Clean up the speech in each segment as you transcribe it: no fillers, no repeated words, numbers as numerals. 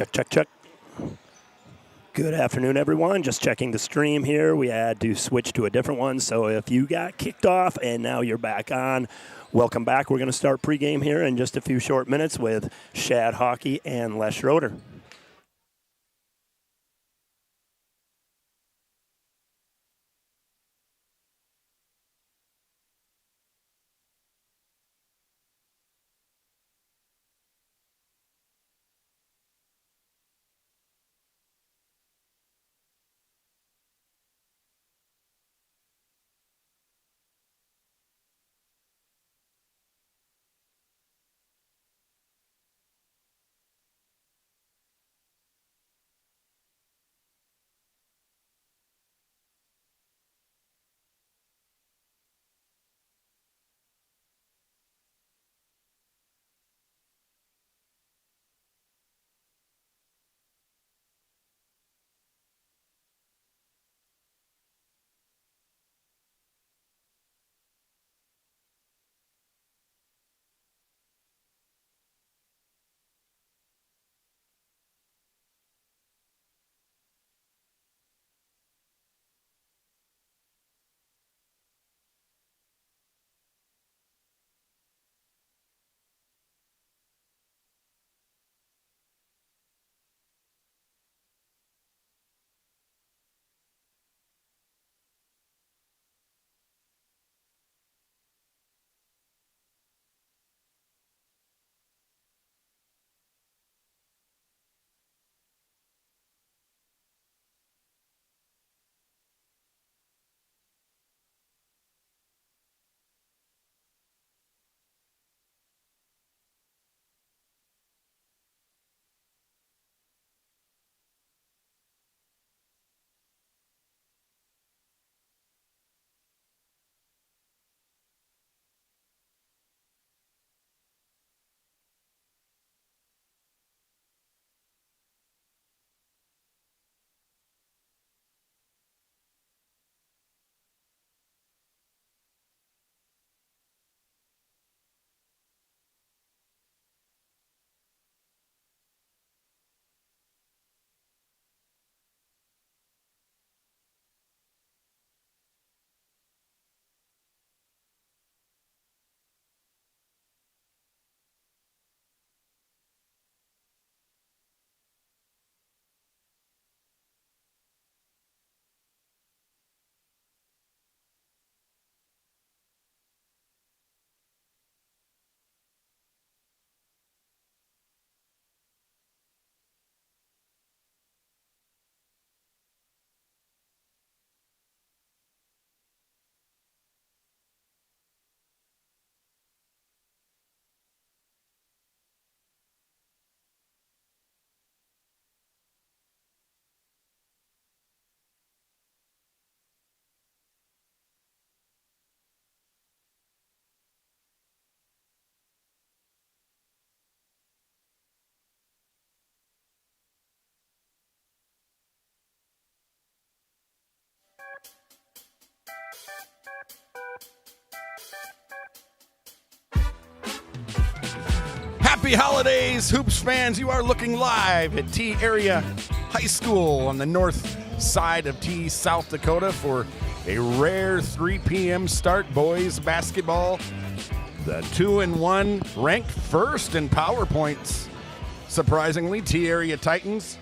Check, check, check. Good afternoon, everyone. Just checking the stream here. We had to switch to a different one, so if you got kicked off and now you're back on, welcome back. We're going to start pregame here in just a few short minutes with Shad Hockey and Les Schroeder. Happy holidays, Hoops fans. You are looking live at T Area High School on the north side of T, South Dakota for a rare 3 p.m. start. Boys basketball, the 2-1 ranked first in power points. Surprisingly, T Area Titans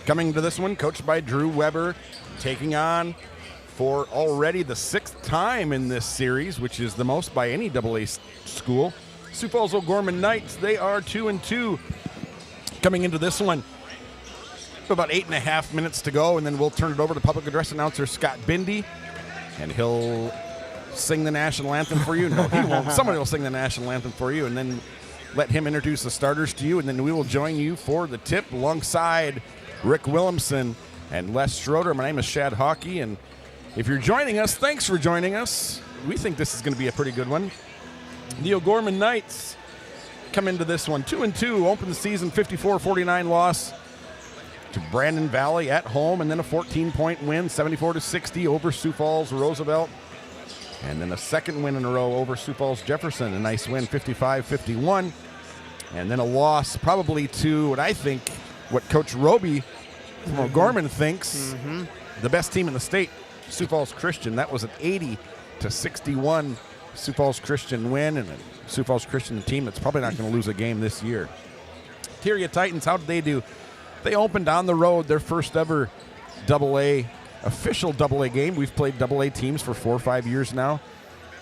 coming to this one, coached by Drew Weber, taking on for already the 6th time in this series, which is the most by any AA school. Sioux Falls O'Gorman Knights, they are 2-2 coming into this one. About 8.5 minutes to go, and then we'll turn it over to public address announcer Scott Bindi, and he'll sing the national anthem for you. No, he won't. Somebody will sing the national anthem for you, and then let him introduce the starters to you, and then we will join you for the tip alongside Rick Williamson and Les Schroeder. My name is Shad Hockey, and if you're joining us, thanks for joining us. We think this is going to be a pretty good one. The O'Gorman Knights come into this one 2-2, open the season 54-49 loss to Brandon Valley at home, and then a 14-point win, 74-60 over Sioux Falls Roosevelt, and then a second win in a row over Sioux Falls Jefferson, a nice win, 55-51, and then a loss probably to what I think what Coach Roby from O'Gorman thinks the best team in the state, Sioux Falls Christian. That was an 80-61 Sioux Falls Christian win, and a Sioux Falls Christian team that's probably not going to lose a game this year. Area Titans, how did they do? They opened on the road their first ever official AA game. We've played AA teams for 4 or 5 years now,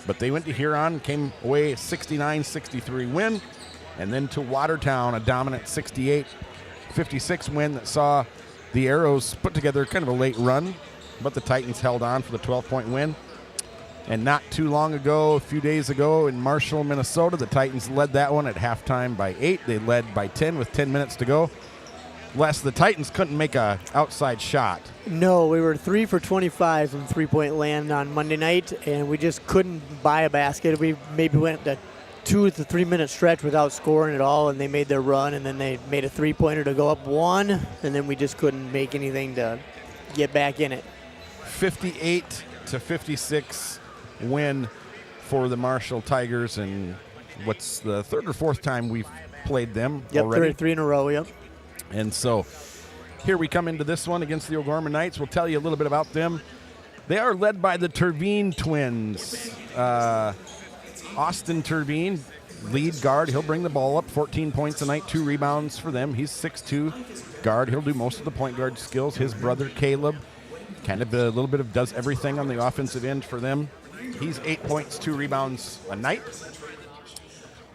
but they went to Huron, came away 69-63 win, and then to Watertown, a dominant 68-56 win that saw the Arrows put together kind of a late run, but the Titans held on for the 12-point win. And not too long ago, a few days ago in Marshall, Minnesota, the Titans led that one at halftime by 8. They led by 10 with 10 minutes to go. Les, the Titans couldn't make a outside shot. No, we were 3 for 25 from three-point land on Monday night, and we just couldn't buy a basket. We maybe went a 2 to 3 minute stretch without scoring at all, and they made their run, and then they made a three-pointer to go up 1, and then we just couldn't make anything to get back in it. 58-56 win for the Marshall Tigers, and what's the third or fourth time we've played them already? Yep, three in a row, yep. And so here we come into this one against the O'Gorman Knights. We'll tell you a little bit about them. They are led by the Terveen twins. Austin Terveen, lead guard. He'll bring the ball up, 14 points a night, 2 rebounds for them. He's 6'2", guard. He'll do most of the point guard skills. His brother, Caleb, kind of a little bit of does everything on the offensive end for them. He's 8 points, 2 rebounds a night.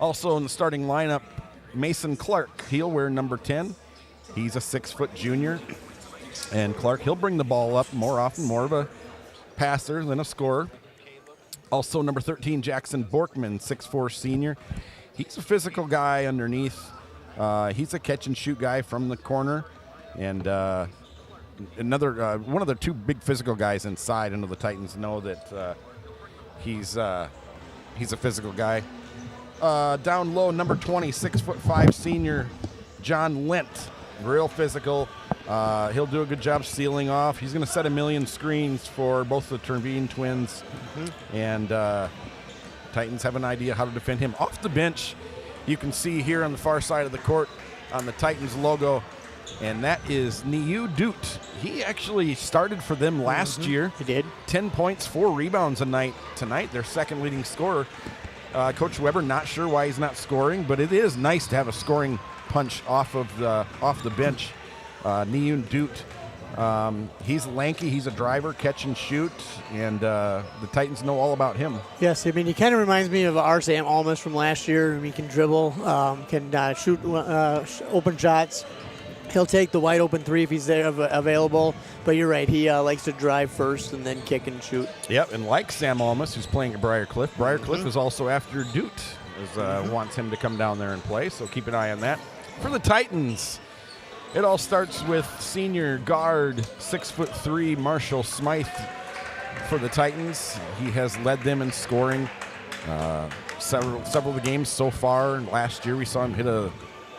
Also in the starting lineup, Mason Clark. He'll wear number 10. He's a 6-foot junior. And Clark, he'll bring the ball up more often, more of a passer than a scorer. Also number 13, Jackson Borkman, 6'4" senior. He's a physical guy underneath. He's a catch-and-shoot guy from the corner. And another one of the 2 big physical guys inside. I know the Titans know that he's a physical guy. Down low, number 20, 6'5" senior, John Lent. Real physical. He'll do a good job sealing off. He's going to set a million screens for both the Terveen twins. And Titans have an idea how to defend him. Off the bench, you can see here on the far side of the court on the Titans logo, and that is Niu Doot. He actually started for them last year. He did. 10 points, 4 rebounds a night tonight. Their second leading scorer. Coach Weber not sure why he's not scoring, but it is nice to have a scoring punch off the bench. Niu Doot. He's lanky. He's a driver, catch and shoot, and the Titans know all about him. Yes, I mean, he kind of reminds me of our Sam Almas from last year. He can dribble, can shoot open shots. He'll take the wide open 3 if he's there available. But you're right, he likes to drive first and then kick and shoot. Yep, and like Sam Almas, who's playing at Briarcliff. Briarcliff is also after Doot, wants him to come down there and play, so keep an eye on that. For the Titans, it all starts with senior guard, 6'3", Marshall Smythe for the Titans. He has led them in scoring several of the games so far. Last year we saw him hit a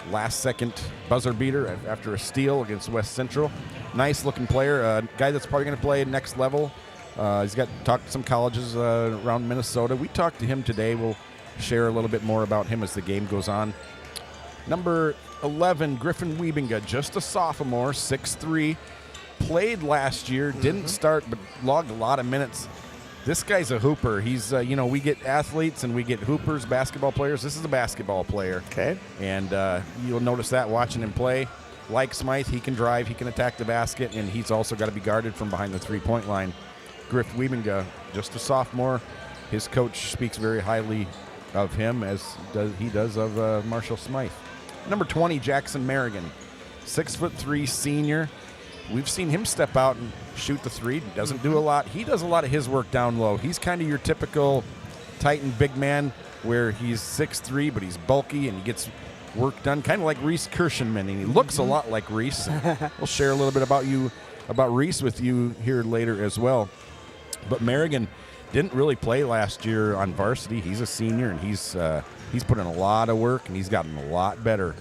last-second buzzer beater after a steal against West Central. Nice-looking player, a guy that's probably going to play next level. He's talked to some colleges around Minnesota. We talked to him today. We'll share a little bit more about him as the game goes on. Number 11, Griffin Wiebinga, just a sophomore, 6'3", played last year, didn't start, but logged a lot of minutes. This guy's a hooper. He's, we get athletes and we get hoopers, basketball players. This is a basketball player. Okay. And you'll notice that watching him play. Like Smythe, he can drive, he can attack the basket, and he's also got to be guarded from behind the three-point line. Griff Wiebinga, just a sophomore. His coach speaks very highly of him, as he does of Marshall Smythe. Number 20, Jackson Merrigan, 6'3", senior. We've seen him step out and shoot the 3. Doesn't do a lot. He does a lot of his work down low. He's kind of your typical Titan big man where he's 6'3", but he's bulky and he gets work done, kind of like Reese Kirshenman, and he looks a lot like Reese. We'll share a little bit about Reese with you here later as well. But Merrigan didn't really play last year on varsity. He's a senior, and he's put in a lot of work, and he's gotten a lot better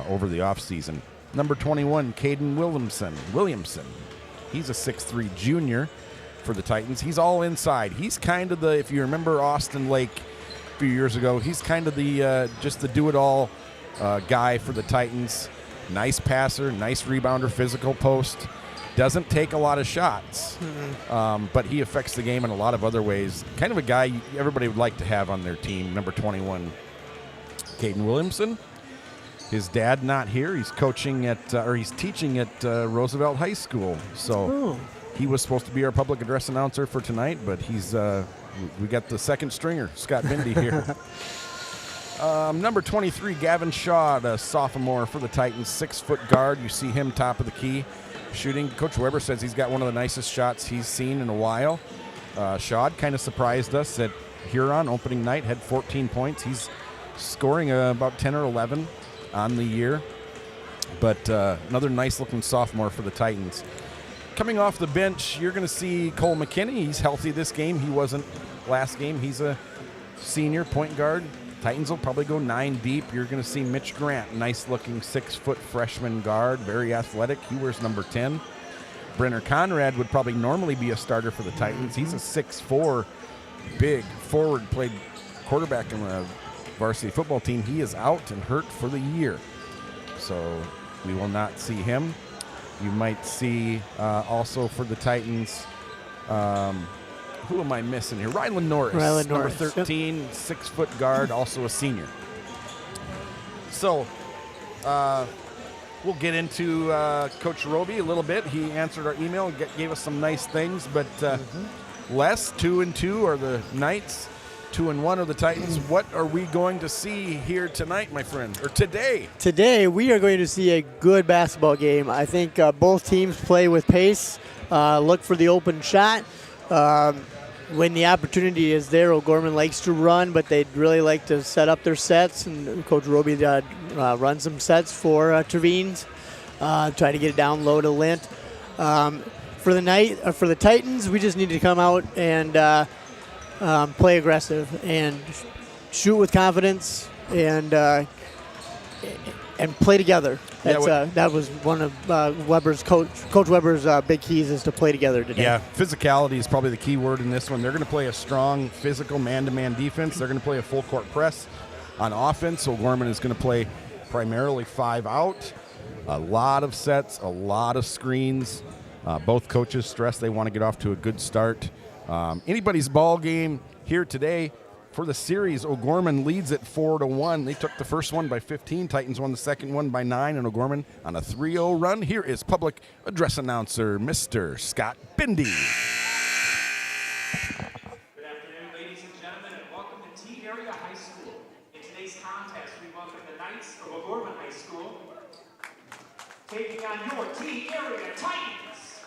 over the offseason. Number 21, Caden Williamson. He's a 6'3" junior for the Titans. He's all inside. He's kind of if you remember Austin Lake a few years ago, he's kind of just the do-it-all guy for the Titans. Nice passer, nice rebounder, physical post. Doesn't take a lot of shots, but he affects the game in a lot of other ways. Kind of a guy everybody would like to have on their team, number 21, Caden Williamson. His dad not here. He's coaching at, he's teaching at Roosevelt High School. So he was supposed to be our public address announcer for tonight, but he's we got the second stringer, Scott Bindi here. Number 23, Gavin Shaw, the sophomore for the Titans, 6-foot guard. You see him top of the key shooting. Coach Weber says he's got one of the nicest shots he's seen in a while. Shaw kind of surprised us at Huron opening night, had 14 points. He's scoring about 10 or 11 on the year. But another nice-looking sophomore for the Titans. Coming off the bench, you're going to see Cole McKinney. He's healthy this game. He wasn't last game. He's a senior point guard. Titans will probably go 9 deep. You're going to see Mitch Grant, nice-looking 6-foot freshman guard, very athletic. He wears number 10. Brenner Conrad would probably normally be a starter for the Titans. He's a 6'4", big forward, played quarterback in the varsity football team. He is out and hurt for the year, so we will not see him. You might see also for the Titans, who am I missing here? Rylan Norris, number 13, yep. 6-foot guard, also a senior. So we'll get into Coach Roby a little bit. He answered our email and gave us some nice things, but Les, 2-2 are the Knights, 2-1 are the Titans. What are we going to see here tonight, my friend, or today? Today we are going to see a good basketball game. I think both teams play with pace, look for the open shot. When the opportunity is there, O'Gorman likes to run, but they'd really like to set up their sets, and Coach Roby runs some sets for Trevines, try to get it down low to Lint. For the Titans, we just need to come out and play aggressive and shoot with confidence and play together. That was one of Weber's Coach Weber's big keys, is to play together today. Yeah, physicality is probably the key word in this one. They're going to play a strong, physical, man-to-man defense. They're going to play a full-court press on offense. O'Gorman is going to play primarily 5 out. A lot of sets, a lot of screens. Both coaches stress they want to get off to a good start. Anybody's ball game here today. For the series, O'Gorman leads at 4-1. They took the first one by 15. Titans won the second one by 9, and O'Gorman on a 3-0 run. Here is public address announcer, Mr. Scott Bindi. Good afternoon, ladies and gentlemen, and welcome to T Area High School. In today's contest, we welcome the Knights of O'Gorman High School, taking on your T Area Titans.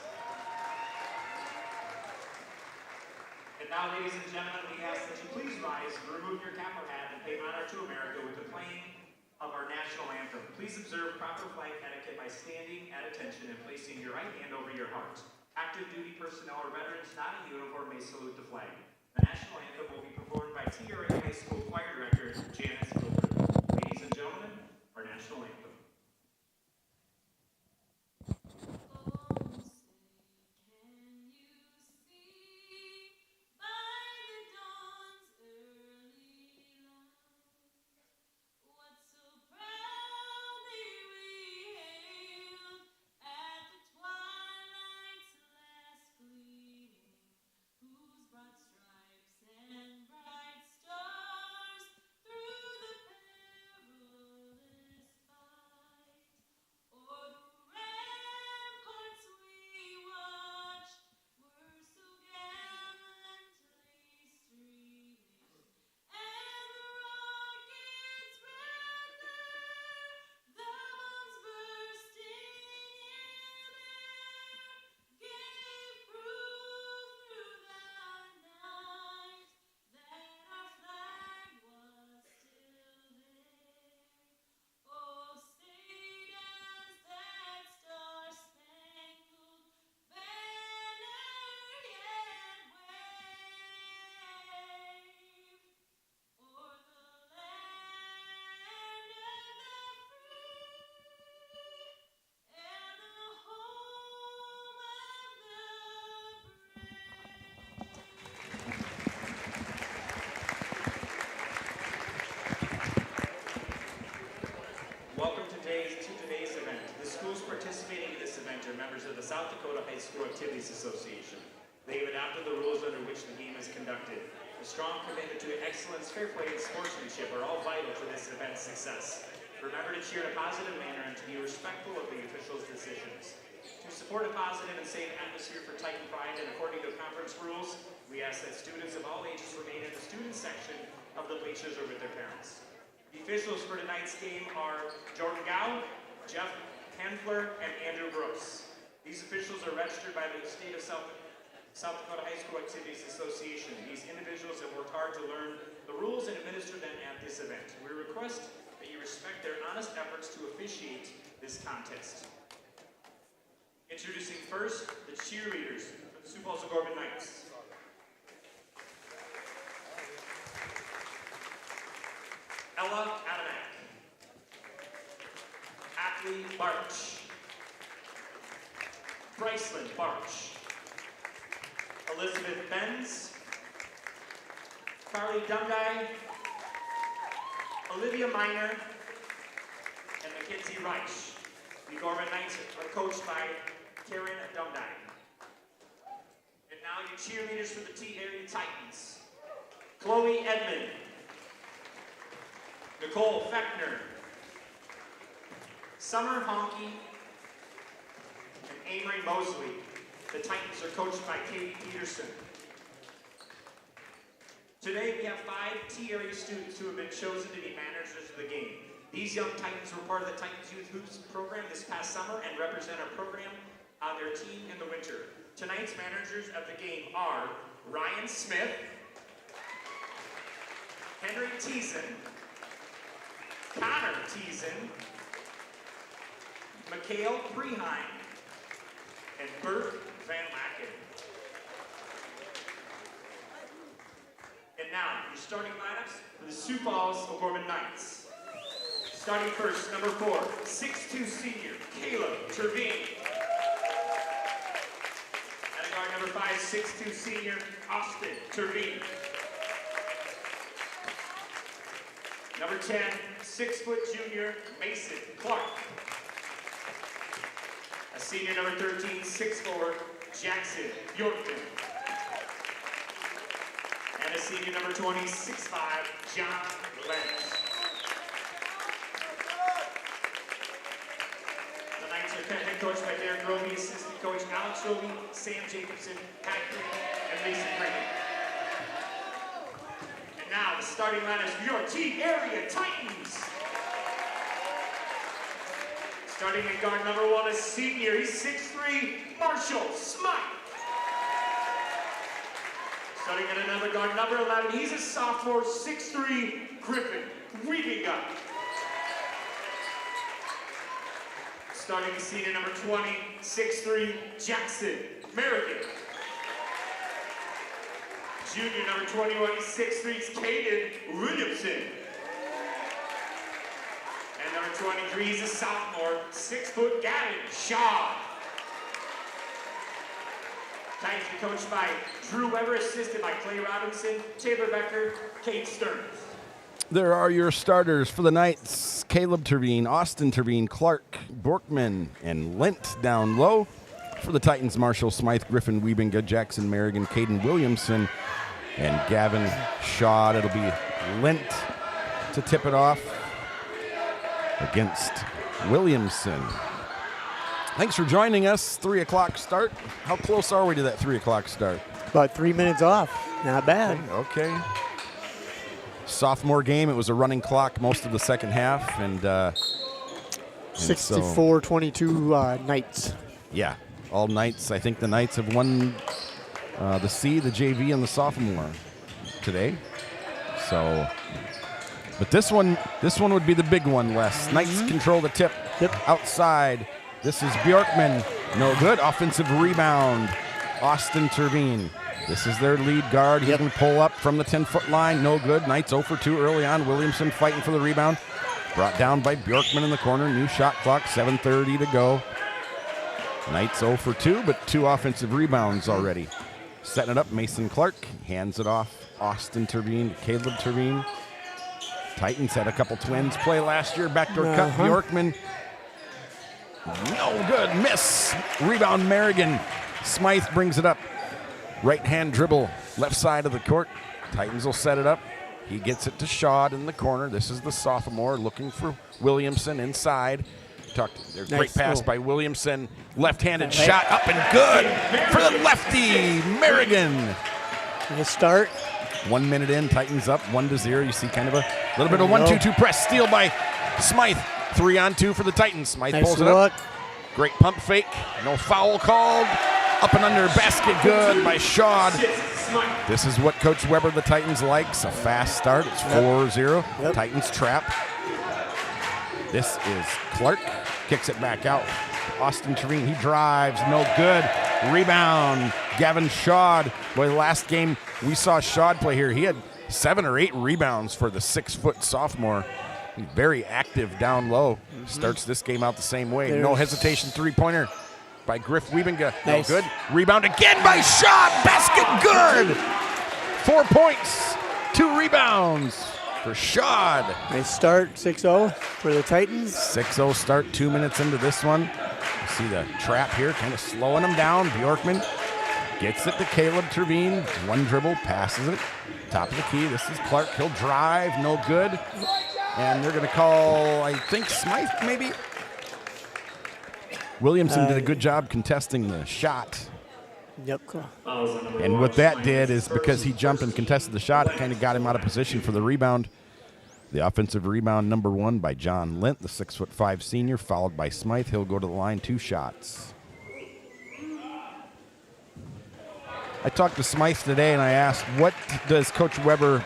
And now, ladies and gentlemen, we ask that you please rise and remove your cap or hat and pay honor to America with the playing of our national anthem. Please observe proper flag etiquette by standing at attention and placing your right hand over your heart. Active duty personnel or veterans not in uniform may salute the flag. The national anthem will be performed by T Area High School choir director Janice Gilbert. Ladies and gentlemen, our national anthem. Stripes and bright stars through the schools participating in this event are members of the South Dakota High School Activities Association. They have adopted the rules under which the game is conducted. A strong commitment to excellence, fair play, and sportsmanship are all vital to this event's success. Remember to cheer in a positive manner and to be respectful of the officials' decisions. To support a positive and safe atmosphere for Titan Pride and according to conference rules, we ask that students of all ages remain in the student section of the bleachers or with their parents. The officials for tonight's game are Jordan Gow, Jeff Handler, and Andrew Gross. These officials are registered by the state of South Dakota High School Activities Association. These individuals have worked hard to learn the rules and administer them at this event. We request that you respect their honest efforts to officiate this contest. Introducing first, the cheerleaders for the Sioux Falls O'Gorman Knights. Ella Adamek. Ackley Barch. Bryceland Barch. Elizabeth Benz. Carly Dungay. Olivia Miner. And Mackenzie Reich. The Gorman Knights are coached by Karen Dungay. And now your cheerleaders for the T-Area Titans. Chloe Edmond. Nicole Fechner, Summer Honky, and Amory Mosley. The Titans are coached by Katie Peterson. Today we have 5 T-Area students who have been chosen to be managers of the game. These young Titans were part of the Titans Youth Hoops program this past summer and represent our program on their team in the winter. Tonight's managers of the game are Ryan Smith, Henry Teason, Connor Teason, Mikhail Preheim, and Bert Van Lacken. And now, your starting lineups for the Sioux Falls O'Gorman Knights. Starting first, number 4, 6'2" senior, Caleb Terveen. At guard number 5, 6'2" senior, Austin Terveen. Number 10, 6-foot junior, Mason Clark. A senior number 13, 6'4", Jackson Bjorkman. And a senior number 20, 6'5", John Lenz. The Knights are head coached by Derek Roby, assistant coach Alex Roby, Sam Jacobson, Pat Green, and Mason Green. Now, the starting lineup for your T-Area Titans. Starting at guard number 1, a senior, he's 6'3", Marshall Smythe. Starting at another guard number 11, he's a sophomore, 6'3", Griffin Weedinger. Starting at senior number 20, 6'3", Jackson Merrigan. Junior number 21, 6'3", Caden Williamson. And number 23 is a sophomore, 6-foot Gavin Shaw. Titans are coached by Drew Weber, assisted by Clay Robinson, Taylor Becker, Kate Stearns. There are your starters for the Knights. Caleb Terveen, Austin Terveen, Clark Borkman, and Lent down low. For the Titans, Marshall Smythe, Griffin Wiebinga, Jackson Merrigan, Caden Williamson, and Gavin Shaw. It'll be Lent to tip it off against Williamson. Thanks for joining us. 3 o'clock start. How close are we to that 3 o'clock start? About 3 minutes off. Not bad. Okay. Sophomore game. It was a running clock most of the second half, and 64-22 Knights. Yeah, all Knights. I think the Knights have won the C, the JV, and the sophomore today. So, but this one would be the big one, Wes. Knights control the tip. Yep. Outside. This is Bjorkman. No good. Offensive rebound. Austin Terveen. This is their lead guard. He can pull up from the 10-foot line. No good. Knights 0 for 2 early on. Williamson fighting for the rebound. Brought down by Bjorkman in the corner. New shot clock. 7:30 to go. Knights 0 for 2, but 2 offensive rebounds already. Setting it up, Mason Clark hands it off. Austin Terveen, Caleb Terveen. Titans had a couple twins play last year. Backdoor cut, Bjorkman. No good. Miss. Rebound, Merrigan. Smythe brings it up. Right-hand dribble, left side of the court. Titans will set it up. He gets it to Shad in the corner. This is the sophomore looking for Williamson inside. There's great pass by Williamson. Left-handed shot up and good for the lefty, Merrigan. Nice start. 1 minute in, Titans up 1-0. You see kind of a little bit of 1-2-2 press. Steal by Smythe. 3-on-2 for the Titans. Smythe pulls it up. Great pump fake. No foul called. Up and under, basket good by Shad. This is what Coach Weber of the Titans likes, a fast start. It's 4-0. Titans trap. This is Clark. Kicks it back out. Austin Trevine, he drives. No good. Rebound. Gavin Shad. Boy, the last game we saw Shad play here, he had 7 or 8 rebounds for the 6-foot sophomore. He's very active down low. Starts this game out the same way. No hesitation three-pointer by Griff Wiebinga. Nice. No good. Rebound again by Shad. Basket good. 4 points. 2 rebounds for Shad. Nice start. 6-0 for the Titans. 6-0 start. 2 minutes into this one. You see the trap here, kind of slowing them down. Bjorkman gets it to Caleb Trevine. 1 dribble, passes it. Top of the key. This is Clark. He'll drive. No good. And they're going to call, I think, Smythe maybe. Williamson did a good job contesting the shot. Yep. Cool. And what that did is because he jumped and contested the shot, it kind of got him out of position for the rebound. The offensive rebound, number 1 by John Lint, the 6'5" senior, followed by Smythe. He'll go to the line, 2 shots. I talked to Smythe today and I asked, what does Coach Weber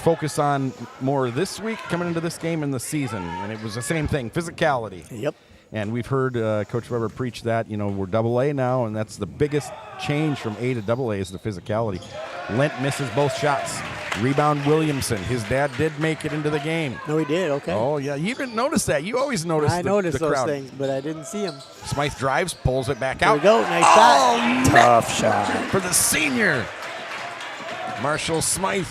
focus on more this week coming into this game in the season? And it was the same thing, physicality. Yep. And we've heard Coach Weber preach that, we're AA now, and that's the biggest change from A to AA is the physicality. Lent misses both shots. Rebound Williamson. His dad did make it into the game. No, he did. Okay. Oh, yeah. You didn't notice that. You always notice I the noticed those crowd. things, but I didn't see him. Smythe drives, pulls it back There out. we go. Nice shot. Tough shot. For the senior. Marshall Smythe.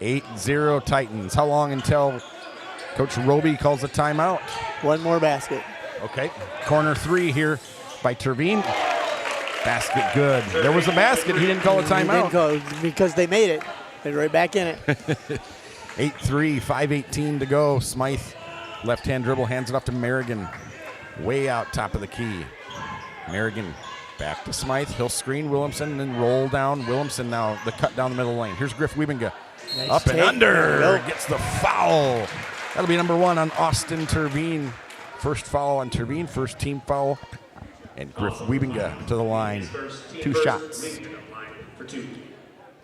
8-0 Titans. How long until Coach Roby calls a timeout? 1 more basket. Okay. Corner 3 here by Trevine. Basket good. There was a basket. He didn't call a timeout. Because they made it. They're right back in it. 8-3, 5:18 to go. Smythe, left-hand dribble, hands it off to Merrigan. Way out top of the key. Merrigan back to Smythe. He'll screen Williamson and roll down. Williamson now, the cut down the middle lane. Here's Griff Wiebinga. Nice Up and take. under. Gets the foul. That'll be number 1 on Austin Tervine. First foul on Tervine, first team foul. And Griff Wiebinga to the line. 2 shots.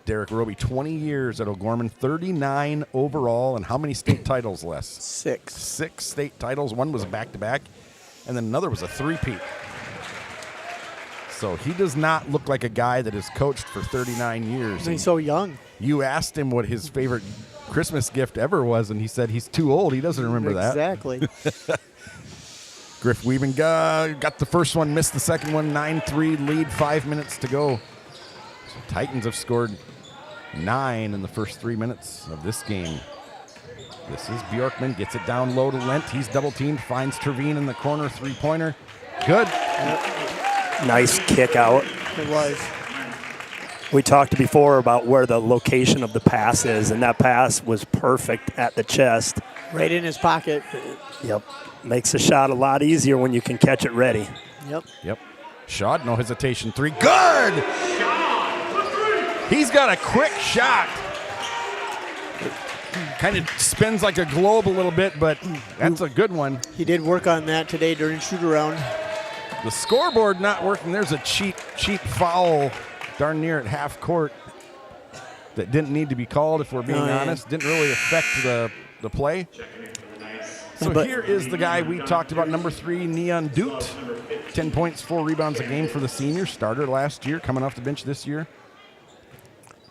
Derek Roby, 20 years at O'Gorman, 39 overall, and how many state titles, Les? 6. 6 state titles. 1 was a back-to-back, and then another was a 3-peat. So he does not look like a guy that has coached for 39 years. He's so young. You asked him what his favorite Christmas gift ever was, and he said he's too old. He doesn't remember that. Exactly. Griff Wiebinga got the first one, missed the second one. 9-3 lead, 5 minutes to go. So Titans have scored 9 in the first 3 minutes of this game. This is Bjorkman, gets it down low to Lent. He's double teamed, finds Tervine in the corner, 3-pointer. Good. Nice kick out. It was. We talked before about where the location of the pass is, and that pass was perfect at the chest. Right in his pocket. Yep. Makes the shot a lot easier when you can catch it ready. Yep. Shot, no hesitation. 3. Good! He's got a quick shot. Kind of spins like a globe a little bit, but that's a good one. He did work on that today during shoot-around. The scoreboard not working. There's a cheap foul darn near at half court that didn't need to be called, if we're being honest. Didn't really affect the play. So here is the guy we talked about, number 3, Neon Doot. 10 points, 4 rebounds a game for the senior. Starter last year, coming off the bench this year.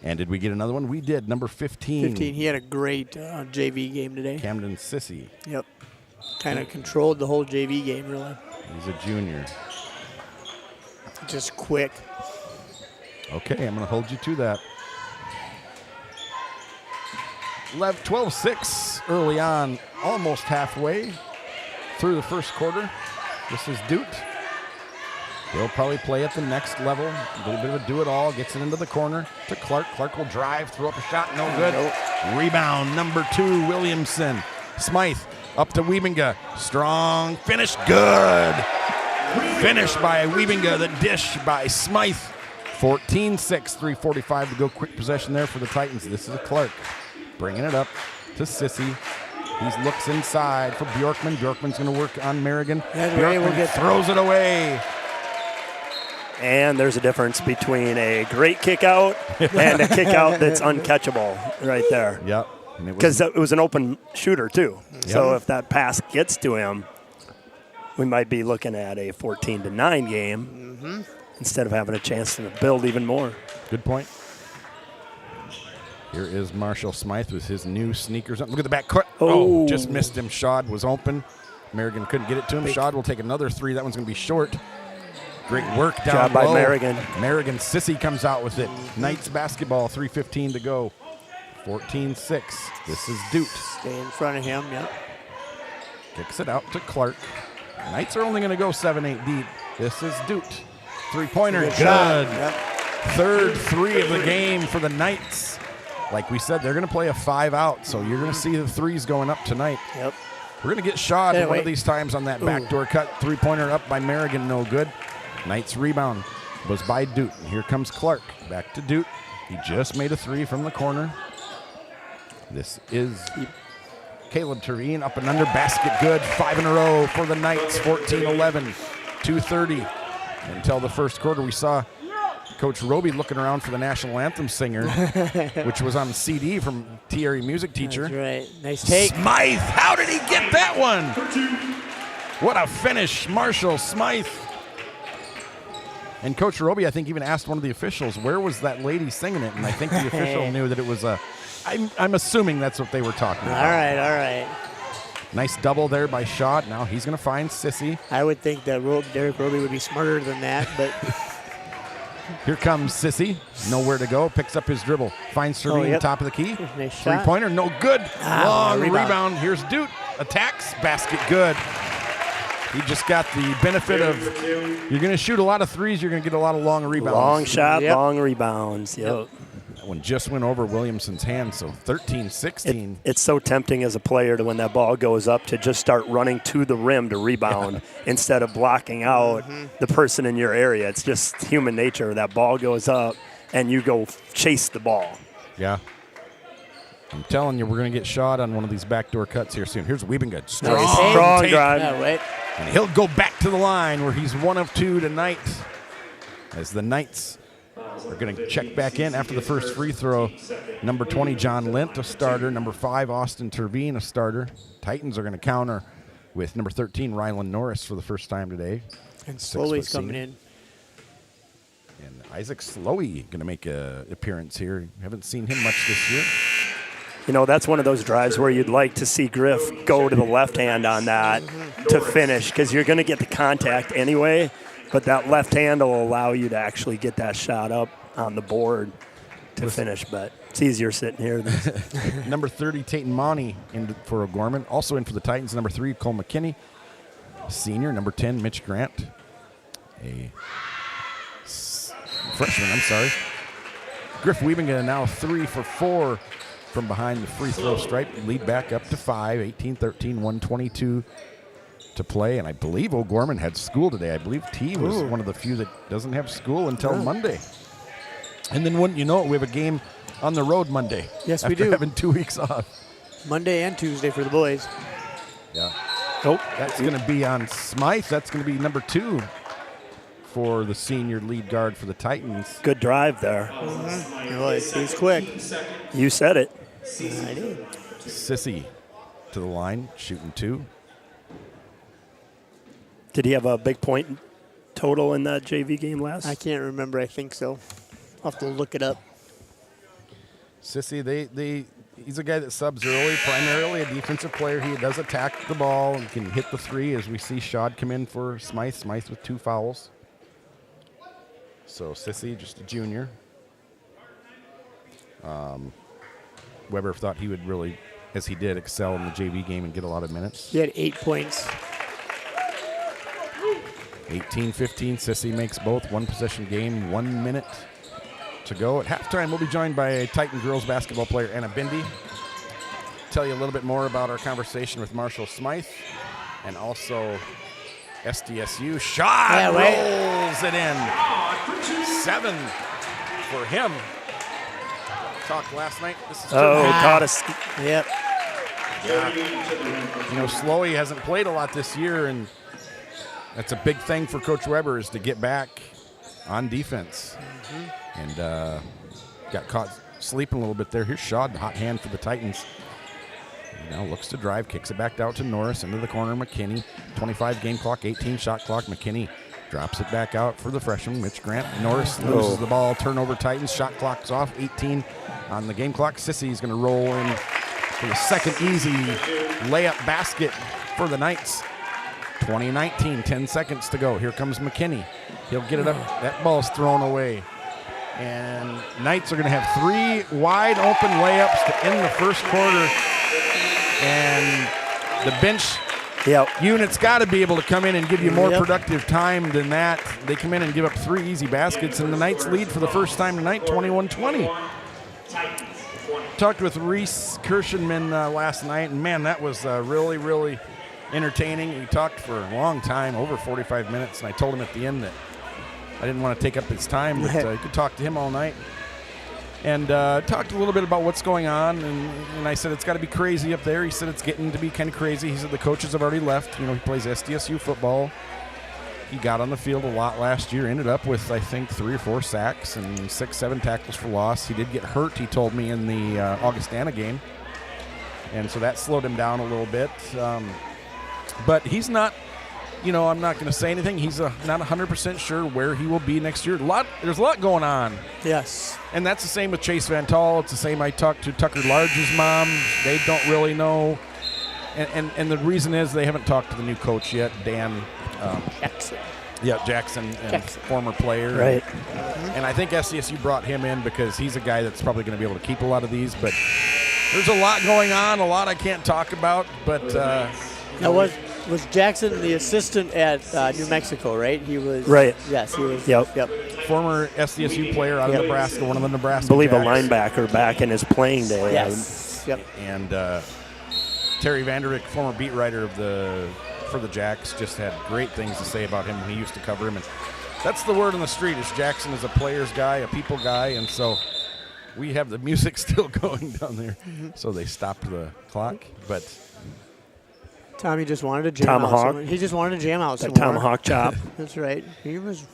And did we get another one? We did, number 15. 15. He had a great JV game today. Camden Sissy. Yep. Kind of controlled the whole JV game, really. He's a junior. Just quick. Okay, I'm going to hold you to that. 12-6 early on, almost halfway. through the first quarter. This is Dute. He'll probably play at the next level. A little bit of a do-it-all. Gets it into the corner to Clark. Clark will drive, throw up a shot. No good. Nope. Rebound, number 2, Williamson. Smythe up to Wiebinga. Strong finish. Good. Finish by Wiebinga. The dish by Smythe. 14-6. 3:45 to go. Quick possession there for the Titans. This is Clark. Bringing it up to Sissy. He looks inside for Bjorkman. Bjorkman's going to work on Merrigan. Bjorkman throws it away. And there's a difference between a great kick out and a kick out that's uncatchable right there. Yep. Because it was an open shooter, too. Yep. So if that pass gets to him, we might be looking at a 14-9 game instead of having a chance to build even more. Good point. Here is Marshall Smythe with his new sneakers. Look at the back cut. Oh, just missed him. Shad was open. Merrigan couldn't get it to him. Shad will take another 3. That one's going to be short. Great work down Job by Merrigan. Merrigan. Sissy comes out with it. Knights basketball, 3:15 to go. 14-6. This is Dute. Stay in front of him, yep. Kicks it out to Clark. Knights are only going to go 7-8 deep. This is Dute. Three-pointer, good. Yep. Third 3 of the game for the Knights. Like we said, they're going to play a 5-out, so you're going to see the 3s going up tonight. Yep. We're going to get shot one of these times on that backdoor cut. Three-pointer up by Merrigan, no good. Knights rebound was by Dute. And here comes Clark. Back to Dute. He just made a 3 from the corner. This is Caleb Tureen up and under. Basket good. 5 in a row for the Knights. 14-11. 2:30 until the first quarter. We saw Coach Roby looking around for the national anthem singer, which was on CD from T-Area music teacher. That's right. Nice take. Smythe. How did he get that one? What a finish. Marshall Smythe. And Coach Roby, I think, even asked one of the officials, where was that lady singing it? And I think the official knew that it was a, I'm assuming that's what they were talking about. All right. Nice double there by Shot. Now he's going to find Sissy. I would think that Derek Roby would be smarter than that, but. Here comes Sissy. Nowhere to go. Picks up his dribble. Finds Serene top of the key. Nice shot. Three-pointer. No good. Long rebound. Here's Dute. Attacks. Basket good. He just got the benefit of, you're going to shoot a lot of 3s, you're going to get a lot of long rebounds. Long shot, long rebounds. Yep. That one just went over Williamson's hand, so 13-16. It's so tempting as a player to, when that ball goes up, to just start running to the rim to rebound instead of blocking out the person in your area. It's just human nature. That ball goes up, and you go chase the ball. Yeah. I'm telling you, we're going to get shot on one of these backdoor cuts here soon. Here's Wiebinga. Strong drive. Yeah, wait. And he'll go back to the line where he's 1 of 2 tonight, as the Knights are going to check back in after the first free throw. Number 20, John Lint, a starter. Number 5, Austin Terveen, a starter. Titans are going to counter with number 13, Rylan Norris, for the first time today. And Slowey's coming in. And Isaac Slowey going to make an appearance here. Haven't seen him much this year. You know, that's one of those drives where you'd like to see Griff go to the left hand on that to finish, because you're going to get the contact anyway, but that left hand will allow you to actually get that shot up on the board to finish. But it's easier sitting here. Number 30, Tayton Monty, in for O'Gorman. Also in for the Titans, number 3, Cole McKinney, senior. Number 10, Mitch Grant, a freshman, Griff Wiebinga now 3 for 4 from behind the free throw stripe. Lead back up to 5, 18-13, 1:22 to play. And I believe O'Gorman had school today. I believe T was one of the few that doesn't have school until Monday. And then wouldn't you know it, we have a game on the road Monday. Yes, we do. After having 2 weeks off. Monday and Tuesday for the boys. Yeah. That's going to be on Smythe. That's going to be number 2 for the senior lead guard for the Titans. Good drive there. He's quick. You said it. I did. Sissy to the line, shooting 2. Did he have a big point total in that JV game last? I can't remember. I think so. I'll have to look it up. Sissy, he's a guy that subs early, primarily a defensive player. He does attack the ball and can hit the 3, as we see Shad come in for Smythe. Smythe with 2 fouls. So Sissy, just a junior. Weber thought he would really, as he did, excel in the JV game and get a lot of minutes. He had 8 points 18-15, Sissy makes both. One possession game, 1 minute to go. At halftime, we'll be joined by Titan girls basketball player Anna Bindi. Tell you a little bit more about our conversation with Marshall Smythe and also SDSU. Shot rolls it in. 7 for him. Talked last night. This is caught us. Yep. You know, Slowey hasn't played a lot this year, and that's a big thing for Coach Weber is to get back on defense. And got caught sleeping a little bit there. Here's Shaw, hot hand for the Titans. Now looks to drive, kicks it back out to Norris, into the corner, McKinney. 25 game clock, 18 shot clock. McKinney drops it back out for the freshman, Mitch Grant. Norris loses the ball, turnover Titans. Shot clock's off, 18 on the game clock. Sissy's going to roll in for the second easy layup basket for the Knights. 20-19, 10 seconds to go. Here comes McKinney. He'll get it up. That ball's thrown away. And Knights are going to have 3 wide open layups to end the first quarter. And the bench unit's got to be able to come in and give you more productive time than that. They come in and give up 3 easy baskets, and the Knights lead for the first time tonight, 21-20. Talked with Reese Kirschenman last night, and man, that was really, really entertaining. We talked for a long time, over 45 minutes, and I told him at the end that I didn't want to take up his time, but I could talk to him all night. And talked a little bit about what's going on, and I said it's got to be crazy up there. He said it's getting to be kind of crazy. He said the coaches have already left. You know, he plays SDSU football. He got on the field a lot last year, ended up with, I think, 3 or 4 sacks and 6-7 tackles for loss. He did get hurt, he told me, in the Augustana game, and so that slowed him down a little bit. But he's not, you know, I'm not going to say anything. He's not 100% sure where he will be next year. There's a lot going on. Yes. And that's the same with Chase Van Tall. It's the same. I talked to Tucker Large's mom. They don't really know. And the reason is they haven't talked to the new coach yet, Dan Jackson. Yeah, Jackson, former player. Right. And I think SDSU brought him in because he's a guy that's probably going to be able to keep a lot of these. But there's a lot going on, a lot I can't talk about. But now was Jackson the assistant at New Mexico, right? He was. Right. Yes, he was. Yep. Former SDSU player out of Nebraska, one of the Nebraska I believe Jacks. a linebacker back in his playing day. Yes. Yep. And Terry Vanderbeek, former beat writer for the Jacks, just had great things to say about him when he used to cover him. And that's the word on the street is Jackson is a player's guy, a people guy, and so we have the music still going down there. So they stopped the clock, but Tommy just wanted to jam Tomahawk. out. He just wanted to jam out some That more. tomahawk chop. That's right. He was.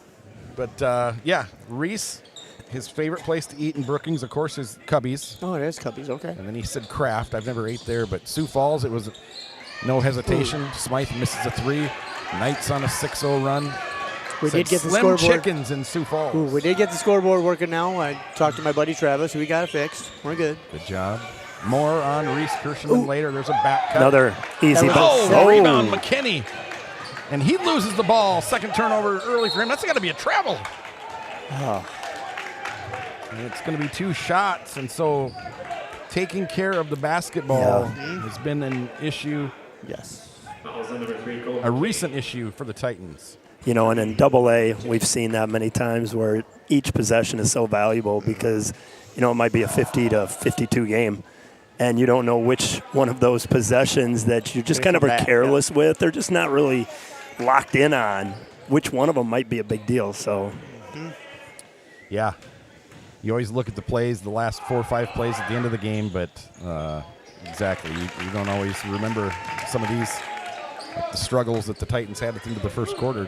But Reese, his favorite place to eat in Brookings, of course, is Cubby's. Oh, it is Cubby's. Okay. And then he said Kraft. I've never ate there, but Sioux Falls, it was no hesitation. Smythe misses a 3. Knights on a 6-0 run. We did get the Slim scoreboard. Chickens in Sioux Falls. Ooh, we did get the scoreboard working now. I talked to my buddy Travis. We got it fixed. We're good. Good job. More on Reese Kirschenman later. There's a back cut. Another easy That was ball. Rebound McKinney. And he loses the ball. Second turnover early for him. That's got to be a travel. Oh. And it's going to be 2 shots. And so taking care of the basketball has been an issue. Yes. A recent issue for the Titans. You know, and in AA, we've seen that many times where each possession is so valuable because, you know, it might be a 50 to 52 game. And you don't know which one of those possessions that you just kind of are careless with. They're just not really locked in on. Which one of them might be a big deal. So, Yeah. You always look at the plays, the last 4 or 5 plays at the end of the game, but exactly. You don't always remember some of these, like the struggles that the Titans had at the end of the first quarter.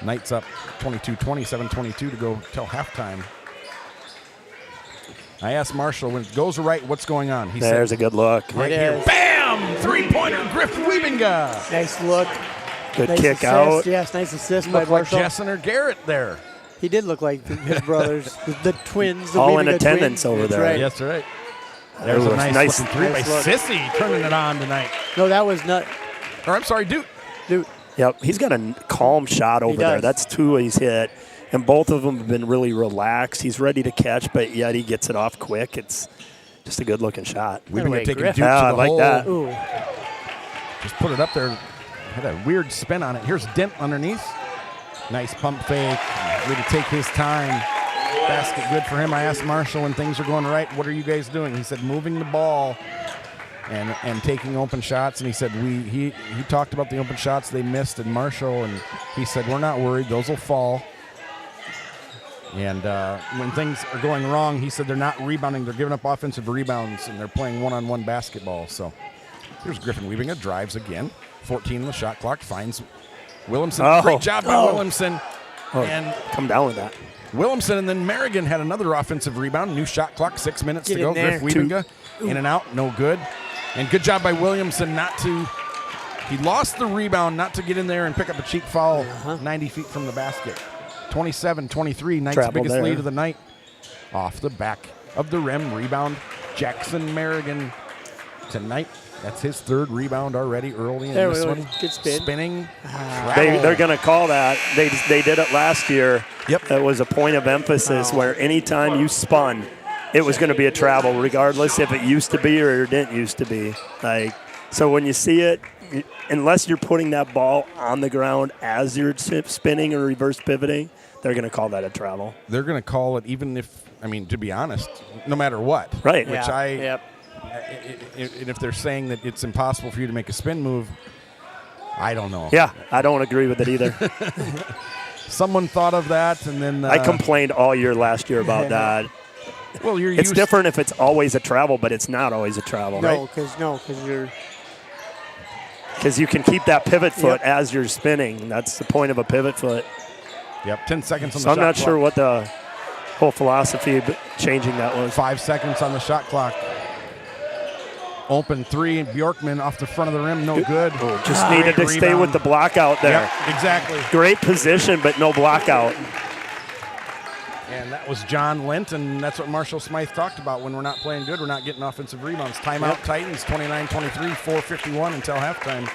Knights up 22-20, 7:22 to go till halftime. I asked Marshall, when it goes right, what's going on? He there's said, a good look. right here. Bam! 3-pointer, Griff Weebinga. Nice look. Good Nice kick assist. out. Yes, nice assist by Looked like Marshall. Jessen or Garrett there. He did look like his brothers, the twins. The All in Weebiga attendance twins. over That's there. Right. Yes, right. There's a nice looking 3 by nice look. Sissy, turning it on tonight. No, that was not. Or I'm sorry, Duke. Dude, Yep, he's got a calm shot over there. does. That's 2 he's hit. And both of them have been really relaxed. He's ready to catch, but yet he gets it off quick. It's just a good-looking shot. We've been way, taking Griff. Duke Yeah, to I the like hole. that. ooh. Just put it up there. Had a weird spin on it. Here's Dent underneath. Nice pump fake. Way to take his time. Basket good for him. I asked Marshall when things are going right, what are you guys doing? He said moving the ball and taking open shots. And he said he talked about the open shots they missed in Marshall, and he said we're not worried. Those will fall. And when things are going wrong, he said they're not rebounding. They're giving up offensive rebounds, and they're playing one-on-one basketball. So here's Griffin Weavinga, drives again. 14 on the shot clock, finds Williamson. Great job by Williamson. And come down with that. Williamson, and then Merrigan had another offensive rebound. New shot clock, 6 minutes to go. Griff Weavinga in and out, no good. And good job by Williamson he lost the rebound, not to get in there and pick up a cheap foul 90 feet from the basket. 27-23, Knight's Travel biggest there. lead of the night. Off the back of the rim, rebound, Jackson Merrigan tonight. That's his third rebound already early in this one. Good spin. Spinning. They're going to call that. They did it last year. Yep. It was a point of emphasis where anytime you spun, it was going to be a travel, regardless if it used to be or it didn't used to be. So when you see it, unless you're putting that ball on the ground as you're spinning or reverse pivoting, they're going to call that a travel. They're going to call it even if, to be honest, no matter what. Right. And if they're saying that it's impossible for you to make a spin move, I don't know. Yeah, I don't agree with it either. Someone thought of that, and then I complained all year last year about that. Well, it's different if it's always a travel, but it's not always a travel, right? Because you can keep that pivot foot as you're spinning. That's the point of a pivot foot. Yep, 10 seconds on the shot clock. So I'm not sure what the whole philosophy of changing that was. 5 seconds on the shot clock. Open three, Bjorkman off the front of the rim, no good. Just needed to stay with the block out there. Yep, exactly. Great position, but no block out. And that was John Lent, and that's what Marshall Smythe talked about. When we're not playing good, we're not getting offensive rebounds. Timeout Titans, 29-23, 4:51 until halftime.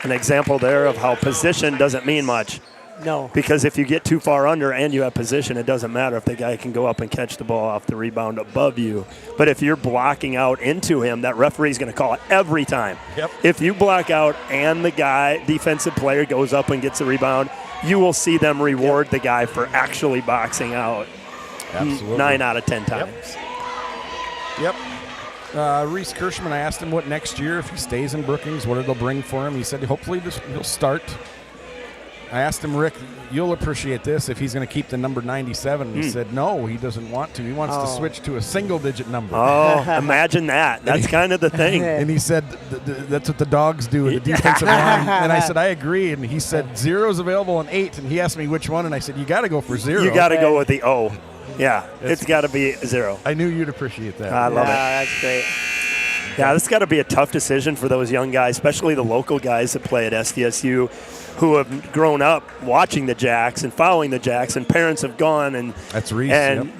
An example there of how position doesn't mean much. No. Because if you get too far under and you have position, it doesn't matter if the guy can go up and catch the ball off the rebound above you. But if you're blocking out into him, that referee's going to call it every time. Yep. If you block out and the guy, defensive player, goes up and gets the rebound, you will see them reward the guy for actually boxing out. Absolutely. 9 out of 10 times. Yep. Reese Kirschman, I asked him what next year, if he stays in Brookings, what it'll bring for him. He said hopefully he'll start. I asked him, Rick, you'll appreciate this if he's going to keep the number 97. He said, no, he doesn't want to. He wants to switch to a single-digit number. Oh, imagine that. That's kind of the thing. And he said, that's what the dogs do at the defensive line. And I said, I agree. And he said, 0's available on 8. And he asked me which one. And I said, you got to go for 0. You got to go with the O. Yeah, it's got to be 0. I knew you'd appreciate that. I love it. That's great. Yeah, this got to be a tough decision for those young guys, especially the local guys that play at SDSU, who have grown up watching the Jacks and following the Jacks, and parents have gone and that's Reese, and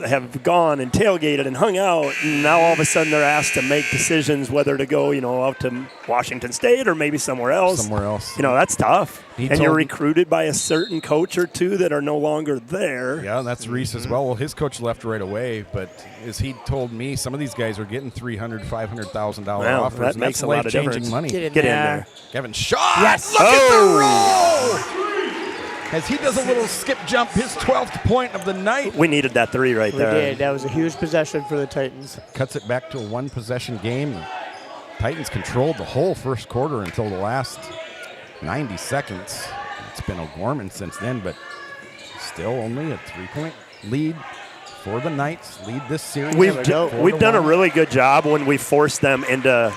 have gone and tailgated and hung out, and now all of a sudden they're asked to make decisions whether to go out to Washington State or maybe somewhere else. That's tough. And you're recruited by a certain coach or two that are no longer there. Yeah, that's Reese as well. Well, his coach left right away, but as he told me, some of these guys are getting $300,000, $500,000 offers. That makes a lot of difference. Money. Get in there. Kevin Shaw. Yes. Look at the roll. As he does a little skip jump, his 12th point of the night. We needed that 3 right there. We did. That was a huge possession for the Titans. Cuts it back to a 1-possession game. Titans controlled the whole first quarter until the last 90 seconds. It's been O'Gorman since then, but still only a 3-point lead for the Knights. Lead this series. We've done a really good job when we force them into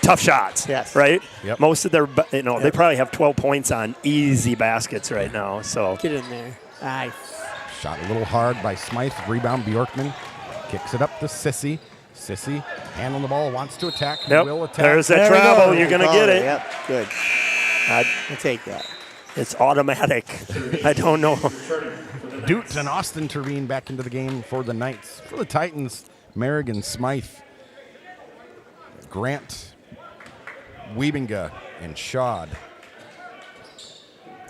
tough shots. Yes. Right? Yep. Most of their, they probably have 12 points on easy baskets right now. So get in there. Nice. Shot a little hard by Smythe. Rebound Bjorkman. Kicks it up to Sissy. Sissy handling the ball, wants to attack. Yep. Will attack. There's that travel. You're going to get it. Yep. Good. I'll take that. It's automatic. I don't know. Dute and Austin intervene back into the game for the Knights. For the Titans, Merrigan, Smythe, Grant, Weavinga, and Shad.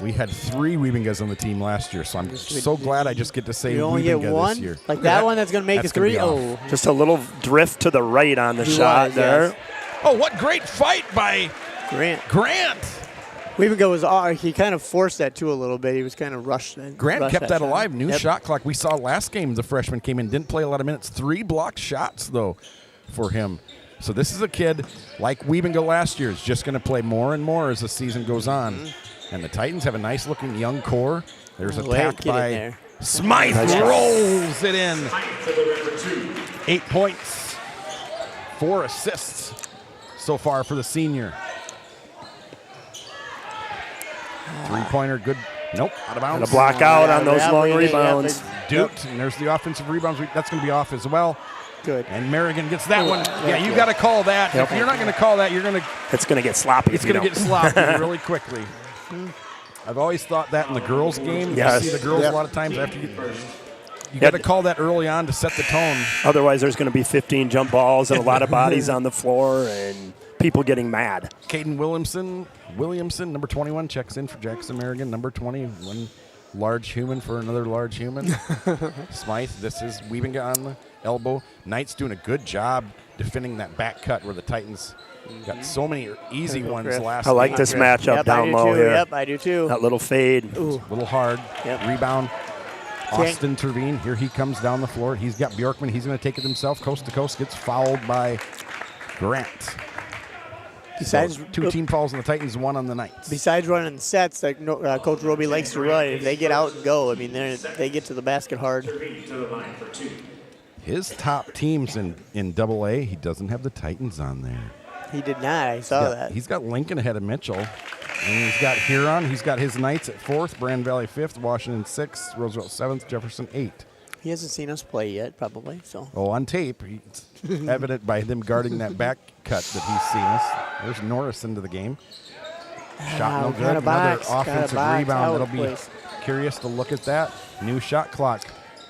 We had 3 Weavingas on the team last year, so I'm so glad I just get to say you only get Weavinga one? this year. Like that one that's going to make it 3? Oh. Just a little drift to the right on the shot there. Yes. Oh, what great fight by Grant. Weavinga was he kind of forced that too a little bit. He was kind of rushed. Grant kept that shot. alive. New Yep. shot clock. We saw last game the freshman came in, didn't play a lot of minutes. 3 blocked shots, though, for him. So this is a kid, like Weavinga last year, is just going to play more and more as the season goes on. And the Titans have a nice-looking young core. There's a tap by Smythe. Rolls it in. 8 points. 4 assists so far for the senior. 3-pointer, good. Nope, out of bounds. And a block out on those long rebounds. Dute, and there's the offensive rebounds. That's going to be off as well. Good. And Merrigan gets that one. Yeah, you got to call that. If you're not going to call that, you're going to. It's going to get sloppy. It's going to get sloppy really quickly. I've always thought that in the girls' game. Yes. You see the girls a lot of times after you got to call that early on to set the tone. Otherwise, there's going to be 15 jump balls and a lot of bodies on the floor and people getting mad. Caden Williamson, number 21, checks in for Jackson Merrigan. Number 20, one large human for another large human. Smythe, this is Weavinga on the elbow. Knight's doing a good job defending that back cut where the Titans got so many easy ones last I like game. this matchup down low here. Yep, I do too. That little fade. Ooh. A little hard. Yep. Rebound. Austin Terveen, here he comes down the floor. He's got Bjorkman. He's going to take it himself. Coast to coast. Gets fouled by Grant. Besides, So 2 team fouls on the Titans, 1 on the Knights. Besides running sets that Coach Roby likes to run, if they get out and go, I mean, they get to the basket hard. His top teams in AA, he doesn't have the Titans on there. He did not. I saw that. He's got Lincoln ahead of Mitchell. And he's got Huron. He's got his Knights at 4th, Brand Valley 5th, Washington 6th, Roosevelt 7th, Jefferson 8th. He hasn't seen us play yet, probably. So. Oh, on tape, it's evident by them guarding that back cut that he's seen us. There's Norris into the game. Shot no good. Another offensive rebound. That'll be curious to look at that. New shot clock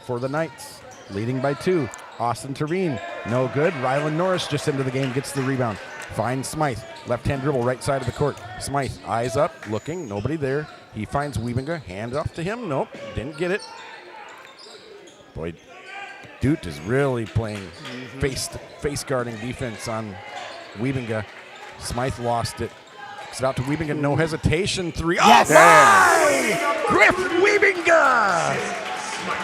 for the Knights, leading by 2. Austin Terveen, no good. Rylan Norris just into the game, gets the rebound. Finds Smythe, left-hand dribble, right side of the court. Smythe, eyes up, looking, nobody there. He finds Weavinga, hand off to him. Nope, didn't get it. Boy, Dute is really playing face guarding defense on Weavinga. Smythe lost it. It's out to Weavinga, no hesitation. 3. Yes. Oh, Griff Weavinga!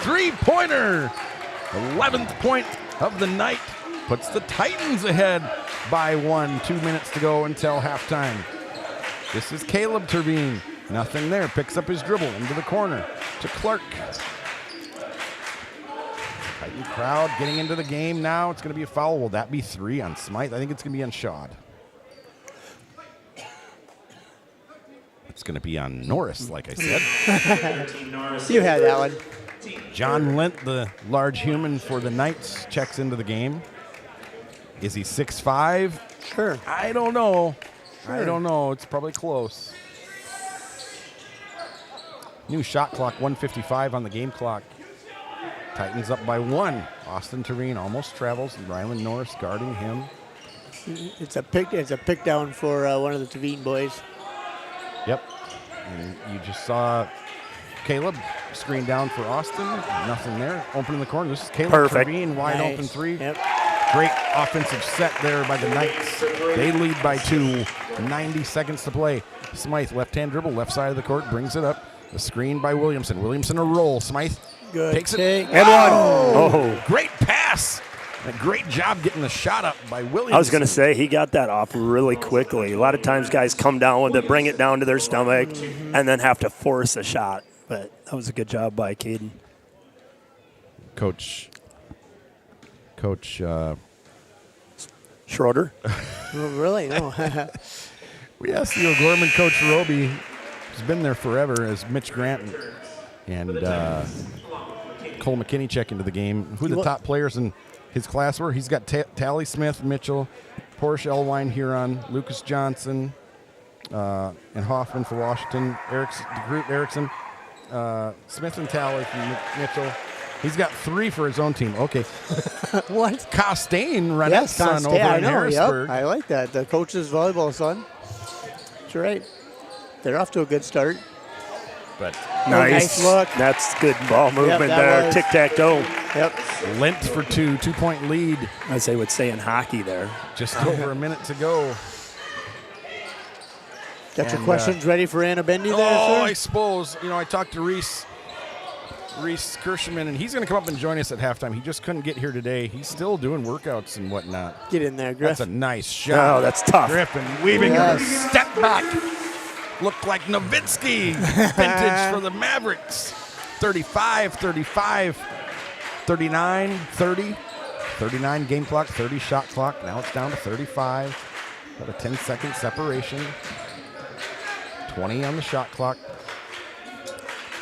3-pointer. 11th point of the night. Puts the Titans ahead by 1. 2 minutes to go until halftime. This is Caleb Terveen. Nothing there. Picks up his dribble into the corner to Clark. Titan crowd getting into the game now. It's going to be a foul. Will that be 3 on Smythe? I think it's going to be on Shad. It's going to be on Norris, like I said. You had that one. John Lent, the large human for the Knights, checks into the game. Is he 6'5"? Sure. I don't know. Sure. I don't know. It's probably close. New shot clock, 1:55 on the game clock. Titans up by 1. Austin Terveen almost travels. Rylan Norris guarding him. It's a pick down for one of the Tavine boys. Yep. And you just saw Caleb screen down for Austin. Nothing there. Open in the corner. This is Caleb Perfect. Terveen, wide Nice. open 3. Yep. Great offensive set there by the Knights. They lead by 2. 90 seconds to play. Smythe, left-hand dribble, left side of the court, brings it up. The screen by Williamson. Williamson a roll. Smythe Good takes take. it. And Oh! one. Oh. Great pass. A great job getting the shot up by Williamson. I was going to say, he got that off really quickly. A lot of times guys come down with it, bring it down to their stomach, and then have to force a shot. But that was a good job by Caden. Coach Schroeder? Oh, really? No. we asked the O'Gorman coach Roby, who's been there forever, as Mitch Grant and Cole McKinney check into the game, who the top players in his class were. He's got Tally Smith, Mitchell, Porsche Elwine, Huron, Lucas Johnson, and Hoffman for Washington, Erickson, Smith and Tally from Mitchell. He's got 3 for his own team. Okay. What? Costain, Rennett's son Costain, over I in know. Harrisburg. Yep. I like that. The coach's volleyball son. That's right. They're off to a good start. But Nice. look. That's good ball movement that there. was. Tic-tac-toe. Yep. Lent for 2, 2-point lead. As they would say in hockey there. Just over a minute to go. Got your And, questions ready for Anna Bendy there, Oh, sir? I suppose. I talked to Reese Kirschman, and he's going to come up and join us at halftime. He just couldn't get here today. He's still doing workouts and whatnot. Get in there, Griff. That's a nice shot. Oh, that's tough. Griffin weaving Yes. a step back. Looked like Nowitzki. Vintage for the Mavericks. 35, 35, 39, 30. 39 game clock, 30 shot clock. Now it's down to 35. Got a 10-second separation. 20 on the shot clock.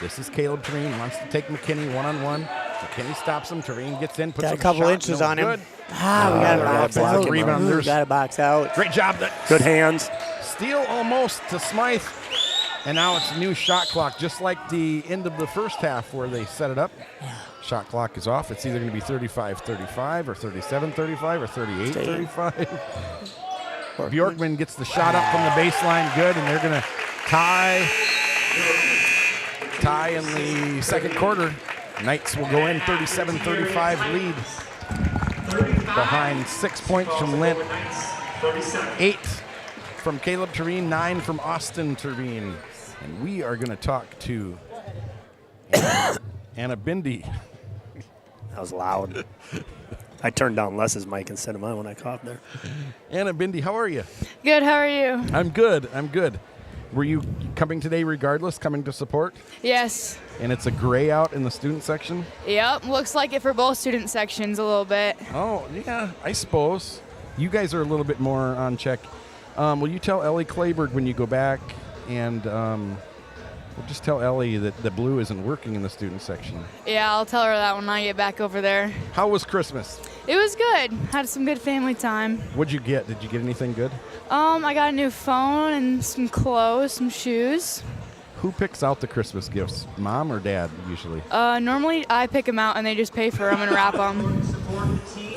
This is Caleb Tureen. Wants to take McKinney one-on-one. McKinney stops him. Tureen gets in, puts Got up a couple shot. inches No on him. good. We got to box block out. him. Rebounders. Got to box out. Great job. Good hands. Steal almost to Smythe. And now it's a new shot clock, just like the end of the first half where they set it up. Shot clock is off. It's either going to be 35-35 or 37-35 or 38-35. Bjorkman gets the shot up from the baseline. Good, and they're going to tie in the second quarter. Knights will go in 37-35 lead. Behind 6 points from Lent. 8 from Caleb Tureen, 9 from Austin Tureen. And we are going to talk to Anna Bendy. That was loud. I turned down Les's mic instead of mine when I coughed there. Anna Bendy, how are you? Good, how are you? I'm good. Were you coming today regardless, coming to support? Yes. And it's a gray out in the student section? Yep, looks like it for both student sections a little bit. Oh, yeah, I suppose. You guys are a little bit more on check. Will you tell Ellie Clayberg when you go back? And we'll just tell Ellie that the blue isn't working in the student section. Yeah, I'll tell her that when I get back over there. How was Christmas? It was good. Had some good family time. What'd you get? Did you get anything good? I got a new phone and some clothes, some shoes. Who picks out the Christmas gifts, mom or dad usually? Normally I pick them out and they just pay for them and wrap them.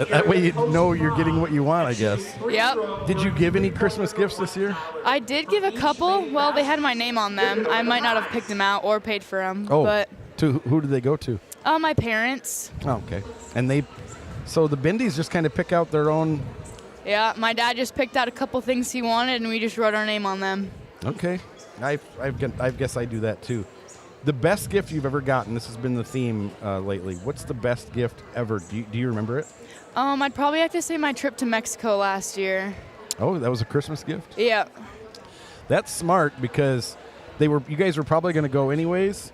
That way you know you're getting what you want, I guess. Yep. Did you give any Christmas gifts this year? I did give a couple. Well, they had my name on them. I might not have picked them out or paid for them. Oh, But to who did they go to? my parents. Oh, okay. And so the Bendies just kind of pick out their own. Yeah, my dad just picked out a couple things he wanted and we just wrote our name on them. Okay. I guess I do that too. The best gift you've ever gotten, this has been the theme lately. What's the best gift ever? Do you remember it? I'd probably have to say my trip to Mexico last year. Oh, that was a Christmas gift? Yeah. That's smart because you guys were probably going to go anyways.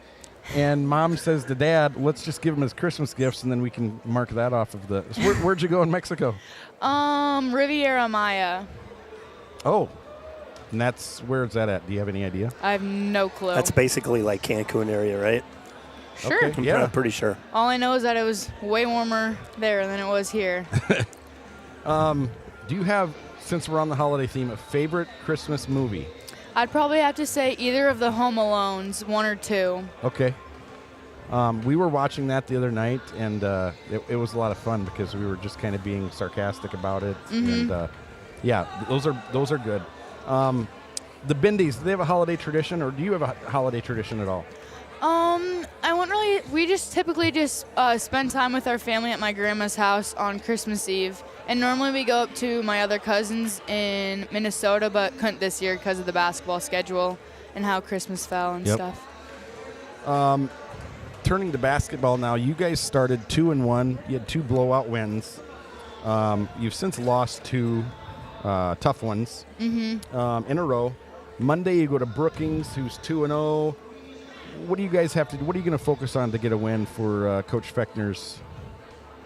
And mom says to dad, let's just give him his Christmas gifts and then we can mark that off of the. So where'd you go in Mexico? Riviera Maya. Oh, and where's that at? Do you have any idea? I have no clue. That's basically like Cancun area, right? Sure. Okay. Yeah. I'm pretty sure. All I know is that it was way warmer there than it was here. Do you have, since we're on the holiday theme, a favorite Christmas movie? I'd probably have to say either of the Home Alones, 1 or 2. Okay. We were watching that the other night, and it was a lot of fun because we were just kind of being sarcastic about it. Mm-hmm. And yeah, those are good. The Bendies, do they have a holiday tradition, or do you have a holiday tradition at all? I won't really. We just typically just spend time with our family at my grandma's house on Christmas Eve, and normally we go up to my other cousins in Minnesota, but couldn't this year because of the basketball schedule and how Christmas fell and Yep. stuff. Turning to basketball now, you guys started 2-1. You had 2 blowout wins. You've since lost 2 tough ones in a row. Monday you go to Brookings, who's 2-0. What do you guys have to do? What are you going to focus on to get a win for Coach Fechner's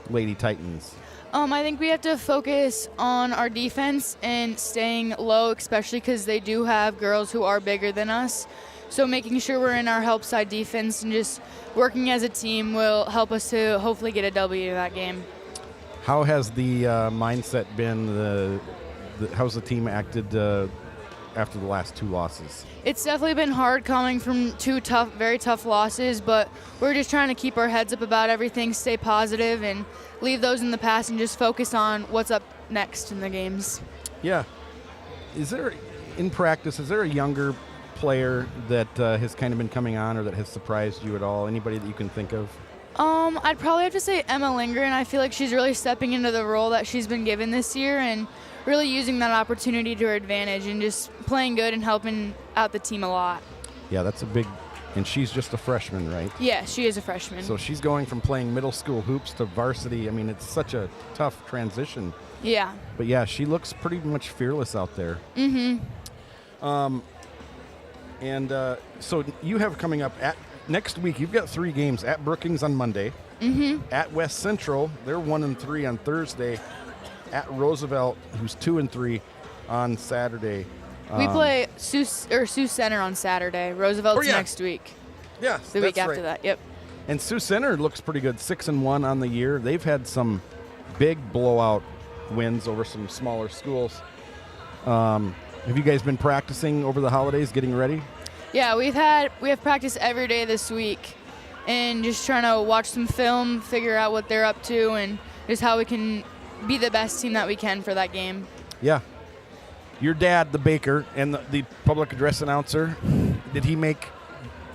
Lady Titans? I think we have to focus on our defense and staying low, especially because they do have girls who are bigger than us. So making sure we're in our help side defense and just working as a team will help us to hopefully get a W in that game. How has the mindset been? How's the team acted after the last 2 losses? It's definitely been hard coming from 2 very tough losses, but we're just trying to keep our heads up about everything, stay positive, and leave those in the past and just focus on what's up next in the games. Yeah. In practice, is there a younger player that has kind of been coming on or that has surprised you at all? Anybody that you can think of? I'd probably have to say Emma Lindgren. I feel like she's really stepping into the role that she's been given this year and really using that opportunity to her advantage and just playing good and helping out the team a lot. Yeah, that's a big, and she's just a freshman, right? Yeah, she is a freshman. So she's going from playing middle school hoops to varsity. I mean, it's such a tough transition. Yeah. But yeah, she looks pretty much fearless out there. So you have coming up next week, you've got 3 games at Brookings on Monday. At West Central, they're 1-3 on Thursday. At Roosevelt, who's 2-3 on Saturday. We play Sioux Center on Saturday. Roosevelt's next week. Yeah, The week after that. Yep. And Sioux Center looks pretty good, 6-1 on the year. They've had some big blowout wins over some smaller schools. Have you guys been practicing over the holidays, getting ready? Yeah, we have practice every day this week, and just trying to watch some film, figure out what they're up to, and just how we can be the best team that we can for that game. Yeah. Your dad, the baker, and the public address announcer, did he make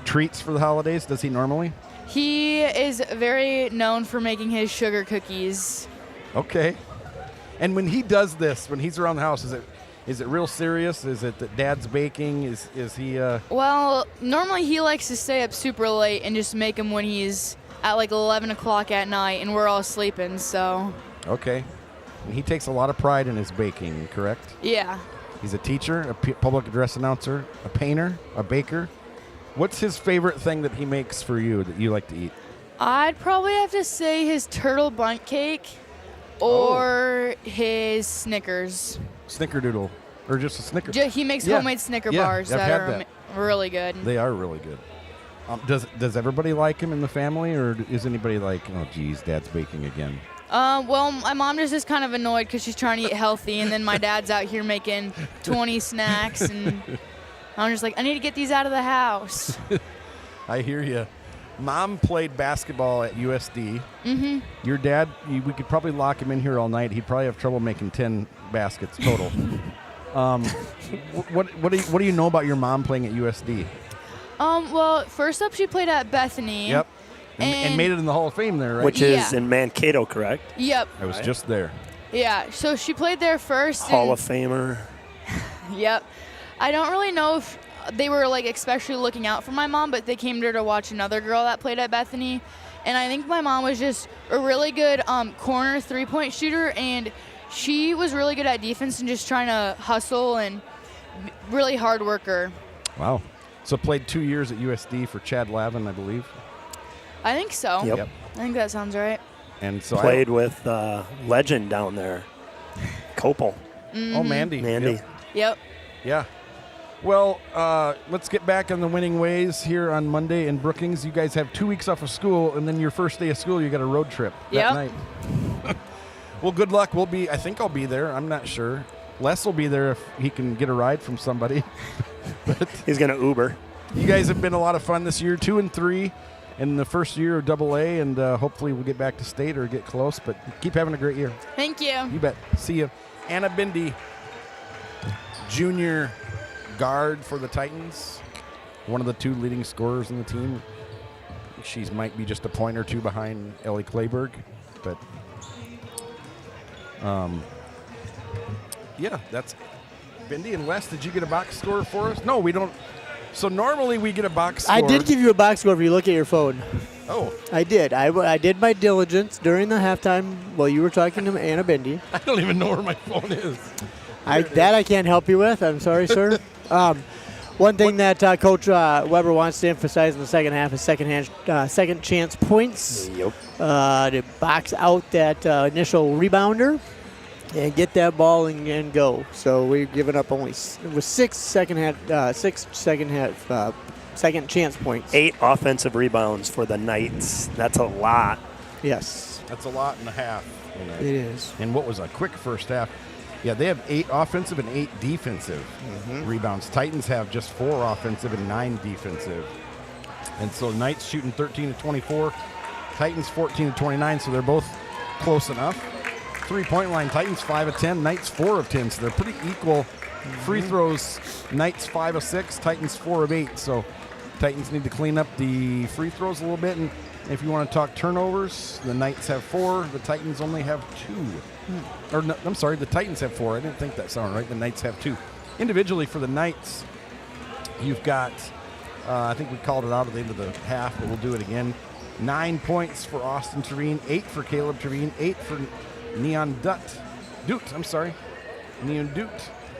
treats for the holidays? Does he normally? He is very known for making his sugar cookies. Okay. And when he does this, when he's around the house, is it real serious? Is it that Dad's baking? Is he? Well, normally he likes to stay up super late and just make them when he's at like 11 o'clock at night and we're all sleeping. So. Okay. And he takes a lot of pride in his baking, correct? Yeah. He's a teacher, a public address announcer, a painter, a baker. What's his favorite thing that he makes for you that you like to eat? I'd probably have to say his turtle bundt cake or his Snickers. Snickerdoodle. Or just a Snicker. He makes homemade Snicker bars I've that had are that. really good. They are really good. Does everybody like him in the family, or is anybody like, oh, geez, Dad's baking again? Well, my mom just is kind of annoyed because she's trying to eat healthy, and then my dad's out here making 20 snacks, and I'm just like, I need to get these out of the house. I hear you. Mom played basketball at USD. Your dad, we could probably lock him in here all night. He'd probably have trouble making 10 baskets total. What do you know about your mom playing at USD? Well, first up, she played at Bethany. Yep. And made it in the Hall of Fame there, right? Which is in Mankato, correct? Yep. I was just there. Yeah, so she played there first. Hall of Famer. Yep. I don't really know if they were like especially looking out for my mom, but they came there to watch another girl that played at Bethany. And I think my mom was just a really good corner 3-point shooter, and she was really good at defense and just trying to hustle and really hard worker. Wow. So played 2 years at USD for Chad Lavin, I believe. I think so. Yep. I think that sounds right. And so Played with legend down there, Copel. Oh, Mandy. Yep. Yeah. Well, let's get back on the winning ways here on Monday in Brookings. You guys have 2 weeks off of school, and then your first day of school, you got a road trip that night. Well, good luck. I think I'll be there. I'm not sure. Les will be there if he can get a ride from somebody. But He's going to Uber. you guys have been a lot of fun this year, 2-3 in the first year of AA, and hopefully we'll get back to state or get close. But keep having a great year. Thank you. You bet. See you. Anna Bindi, junior guard for the Titans, one of the 2 leading scorers in the team. She might be just a point or 2 behind Ellie Clayberg, but yeah, that's Bindi. And Wes, did you get a box score for us? No, we don't. So normally we get a box score. I did give you a box score if you look at your phone. Oh. I did. I did my diligence during the halftime while you were talking to Anna Bindi. I don't even know where my phone is. That I can't help you with. I'm sorry, sir. One thing that Coach Weber wants to emphasize in the second half is second chance points. Yep. To box out that initial rebounder and get that ball and go. So we've given up only second chance points. 8 offensive rebounds for the Knights. That's a lot. Yes. That's a lot and a half. It is. And what was a quick first half. Yeah, they have 8 offensive and 8 defensive rebounds. Titans have just 4 offensive and 9 defensive. And so Knights shooting 13-24, Titans 14-29, so they're both close enough. 3-point line, Titans 5 of 10, Knights 4 of 10, so they're pretty equal. Free throws, Knights 5 of 6, Titans 4 of 8, so Titans need to clean up the free throws a little bit. And If you want to talk turnovers, the Knights have 4. The Titans only have 2. Or no, I'm sorry, the Titans have 4. I didn't think that sounded right. The Knights have 2. Individually for the Knights, you've got, I think we called it out at the end of the half, but we'll do it again. 9 points for Austin Trevine, 8 for Caleb Trevine, 8 for Neon Dute.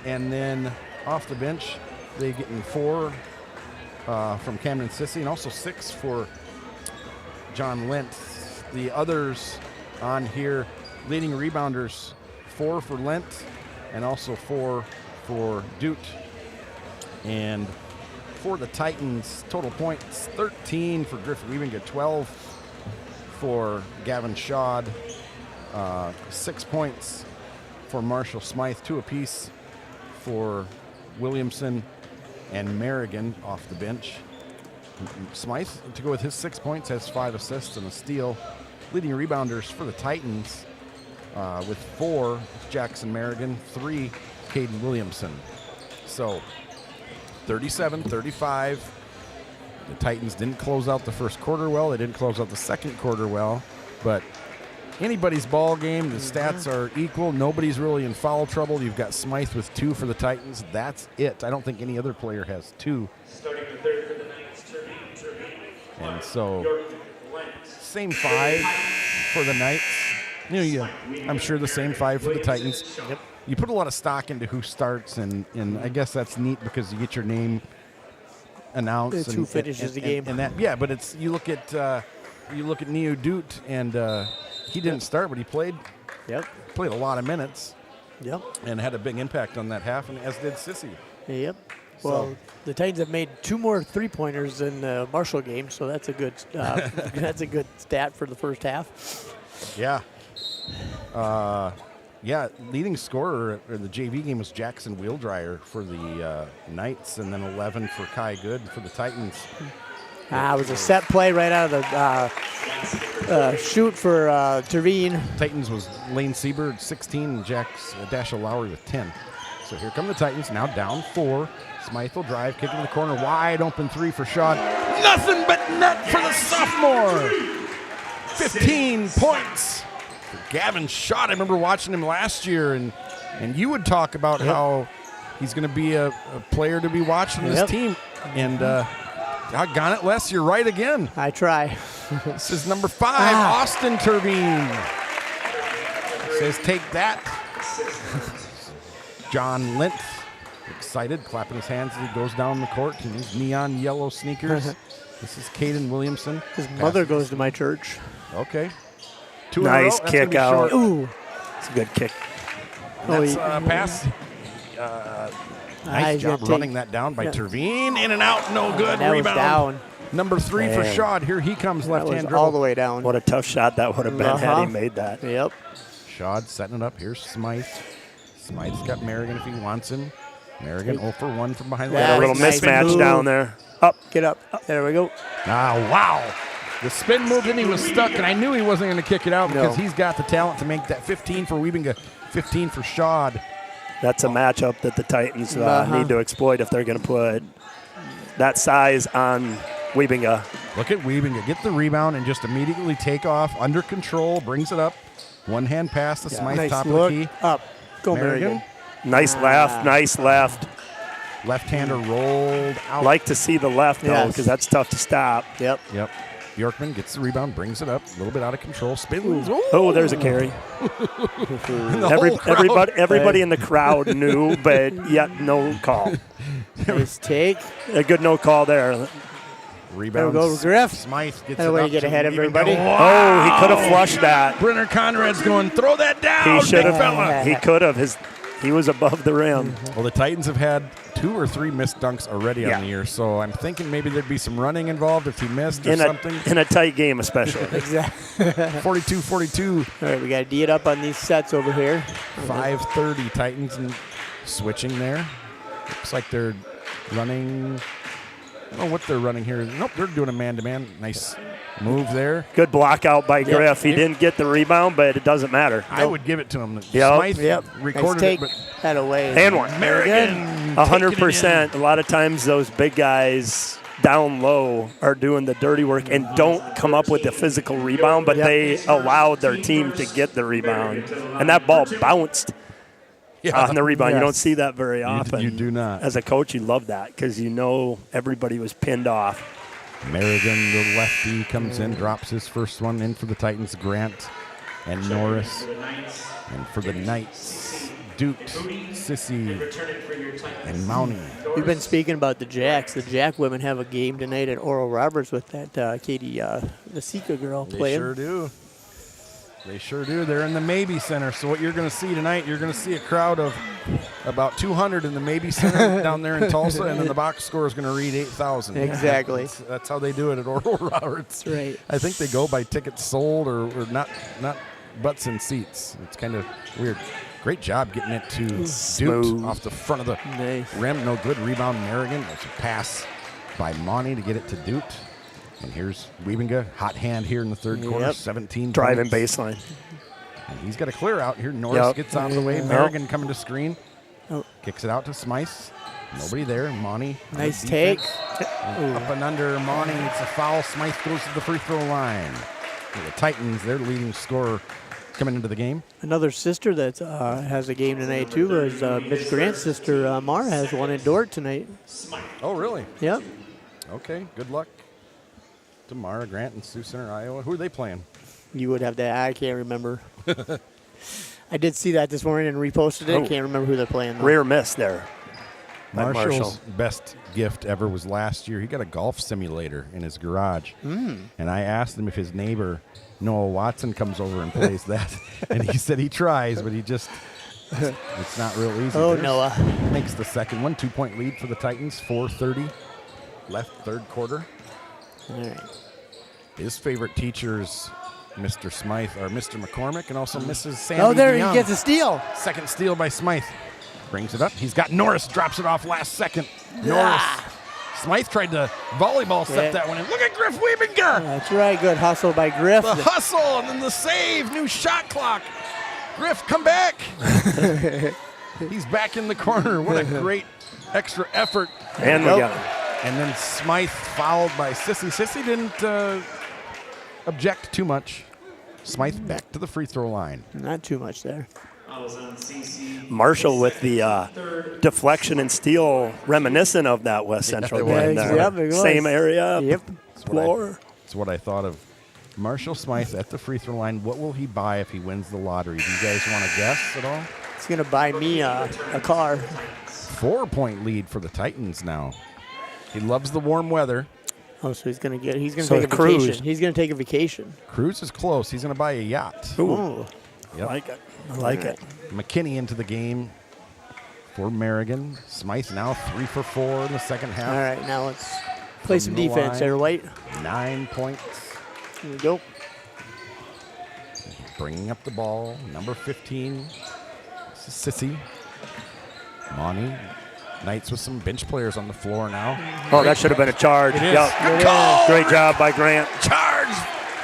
And then off the bench, they getting 4 from Camden Sissy, and also 6 for John Lent. The others on here, leading rebounders, 4 for Lent, and also 4 for Dute. And for the Titans, total points 13 for Griff Wiebinga, 12 for Gavin Schad, 6 points for Marshall Smythe, 2 apiece for Williamson and Merrigan off the bench. Smythe, to go with his 6 points, has 5 assists and a steal. Leading rebounders for the Titans with 4, Jackson Merrigan, 3, Caden Williamson. So 37-35. The Titans didn't close out the first quarter well. They didn't close out the second quarter well. But anybody's ball game. The stats are equal. Nobody's really in foul trouble. You've got Smythe with 2 for the Titans. That's it. I don't think any other player has 2. Starting the third for the Knights, Trevine. And so same 5 for the Knights. I'm sure the same 5 for the Titans. Yep. You put a lot of stock into who starts, and I guess that's neat because you get your name announced. It's who finishes the game. And that, yeah, but it's you look at Neo Dute, and he didn't start, but he played. Yep. Played a lot of minutes. Yep. And had a big impact on that half, and as did Sissy. Yep. Well, the Titans have made 2 more 3-pointers in the Marshall game, so that's a good that's a good stat for the first half. Yeah. Leading scorer in the JV game was Jackson Wheeldryer for the Knights, and then 11 for Kai Good for the Titans. It was a set play right out of the shoot for Trevine. Titans was Lane Seabird, 16, and Dasha Lowry with 10. So here come the Titans, now down 4. Smythe will drive, kick in the corner, wide open 3 for Shaw. Nothing but net for the sophomore. 15 points for Gavin Shaw. I remember watching him last year, and you would talk about how he's going to be a player to be watching this team. And doggone it, Les, you're right again. I try. This is number 5, Austin Turbine. Says, take that. John Lent, excited, clapping his hands as he goes down the court in his neon yellow sneakers. This is Caden Williamson. His mother goes to my church. Okay. 2 Nice kick out. Ooh. It's a good kick. That's pass. Nice job running that down by Tervine. In and out, no good. That Rebound. was down. Number 3 for Dang. Shad. Here he comes, That left-hand was dribble. all the way down. What a tough shot that would have been had he made that. Yep. Shad setting it up. Here's Smythe. Smythe's got Merrigan if he wants him. Merrigan 0 for 1 from behind the Yeah, A little nice mismatch move. down there. Up. Get up. There we go. Wow. The spin moved and he was stuck, and I knew he wasn't going to kick it out because he's got the talent to make that 15 for Wiebinga, 15 for Shad. That's a matchup that the Titans need to exploit if they're going to put that size on Wiebinga. Look at Wiebinga. Get the rebound and just immediately take off. Under control. Brings it up. One-hand pass to Smythe, Nice top look. of the key. Up. Go Merrigan. Nice left. Nice left. Left-hander rolled out. Like to see the left, though, because that's tough to stop. Yep. Bjorkman gets the rebound, brings it up. A little bit out of control. Spins. Oh, there's a carry. Everybody in the crowd knew, but yet no call. Nice take. A good no call there. Rebound. There we go, Griff. Smythe gets That it way up you get to ahead of Wiebinga. everybody. Oh, he could have flushed that. Brenner Conrad's going, throw that down. He should big have. fella. He could have. He was above the rim. Well, the Titans have had 2 or 3 missed dunks already Yeah. on the year, so I'm thinking maybe there'd be some running involved if he missed or something. In a tight game, especially. Exactly. 42-42. All right, we got to D it up on these sets over here. 5:30 Titans and switching there. Looks like they're running. I don't know what they're running here. Nope, they're doing a man-to-man. Nice move there. Good block out by Griff. He didn't get the rebound, but it doesn't matter. I would give it to him. Yep. Smythe recorded nice take. it, but That away. And one. Merrigan 100%. A lot of times those big guys down low are doing the dirty work and don't come up with the physical rebound, but they allowed their team to get the rebound. And that ball bounced on the rebound. You don't see that very often. You do not. As a coach, you love that because you know everybody was pinned off. Merrigan, the lefty, comes in, drops his first one in for the Titans. Grant and Norris. And for the Knights, Duke, Sissy, and Mountie. We've been speaking about the Jacks. The Jack women have a game tonight at Oral Roberts with that Katie Nasika girl playing. They sure do. They sure do. They're in the Maybe Center. So what you're going to see tonight, you're going to see a crowd of about 200 in the Maybe Center down there in Tulsa, and then the box score is going to read 8,000. Exactly. That's how they do it at Oral Roberts. That's right. I think they go by tickets sold or not butts in seats. It's kind of weird. Great job getting it to Duke off the front of the rim. No good rebound. Merrigan. That's a pass by Monty to get it to Duke. And here's Wiebinga, hot hand here in the third quarter, 17 driving points. baseline. And he's got to clear out here. Norris gets out of the way. Merrigan coming to screen. Kicks it out to Smythe. Nobody there. Monty. Nice take. Up and under Monty. It's a foul. Smythe goes to the free throw line. And the Titans, their leading scorer coming into the game. Another sister that has a game tonight, too, is Mitch Grant's sister, Mara, has one in Dort tonight. Oh, really? Yep. Okay, good luck to Mara, Grant, and Sioux Center, Iowa. Who are they playing? You would have that. I can't remember. I did see that this morning and reposted it. Can't remember who they're playing, though. Rare miss there. Marshall's best gift ever was last year. He got a golf simulator in his garage. And I asked him if his neighbor, Noah Watson, comes over and plays that. And he said he tries, but it's not real easy. Oh, Noah. Makes the second one. 2-point lead for the Titans. 4:30 left, third quarter. All right. His favorite teachers, Mr. Smythe, are Mr. McCormick and also Mrs. Sandy. Oh, there DeYoung. he gets a steal. Second steal by Smythe. Brings it up. He's got Norris. Drops it off last second. Norris. Smythe tried to volleyball set that one in. Look at Griff Wiebinga. That's right. Good hustle by Griff. The hustle and then the save. New shot clock. Griff, come back. He's back in the corner. What a great extra effort. And we got him. And then Smythe fouled by Sissy. Sissy didn't object too much. Smythe back to the free throw line. Not too much there. Marshall with the deflection and steal, reminiscent of that West Central game there. Yep, it was. Same area, Yep. floor. That's what I thought of. Marshall Smythe at the free throw line. What will he buy if he wins the lottery? Do you guys want to guess at all? He's going to buy me a car. 4-point lead for the Titans now. He loves the warm weather. Oh, so he's going to take a cruise. vacation. He's going to take a vacation. Cruz is close. He's going to buy a yacht. Ooh. Yep. I like it. McKinney into the game for Merrigan. Smythe now 3 for 4 in the second half. All right, now let's play some the defense line. there, White. 9 points. Here we go. Bringing up the ball, number 15, Sissy. Monty. Knights with some bench players on the floor now. Oh, that should have been a charge. It is. Yep. Good call. Great job by Grant. Charge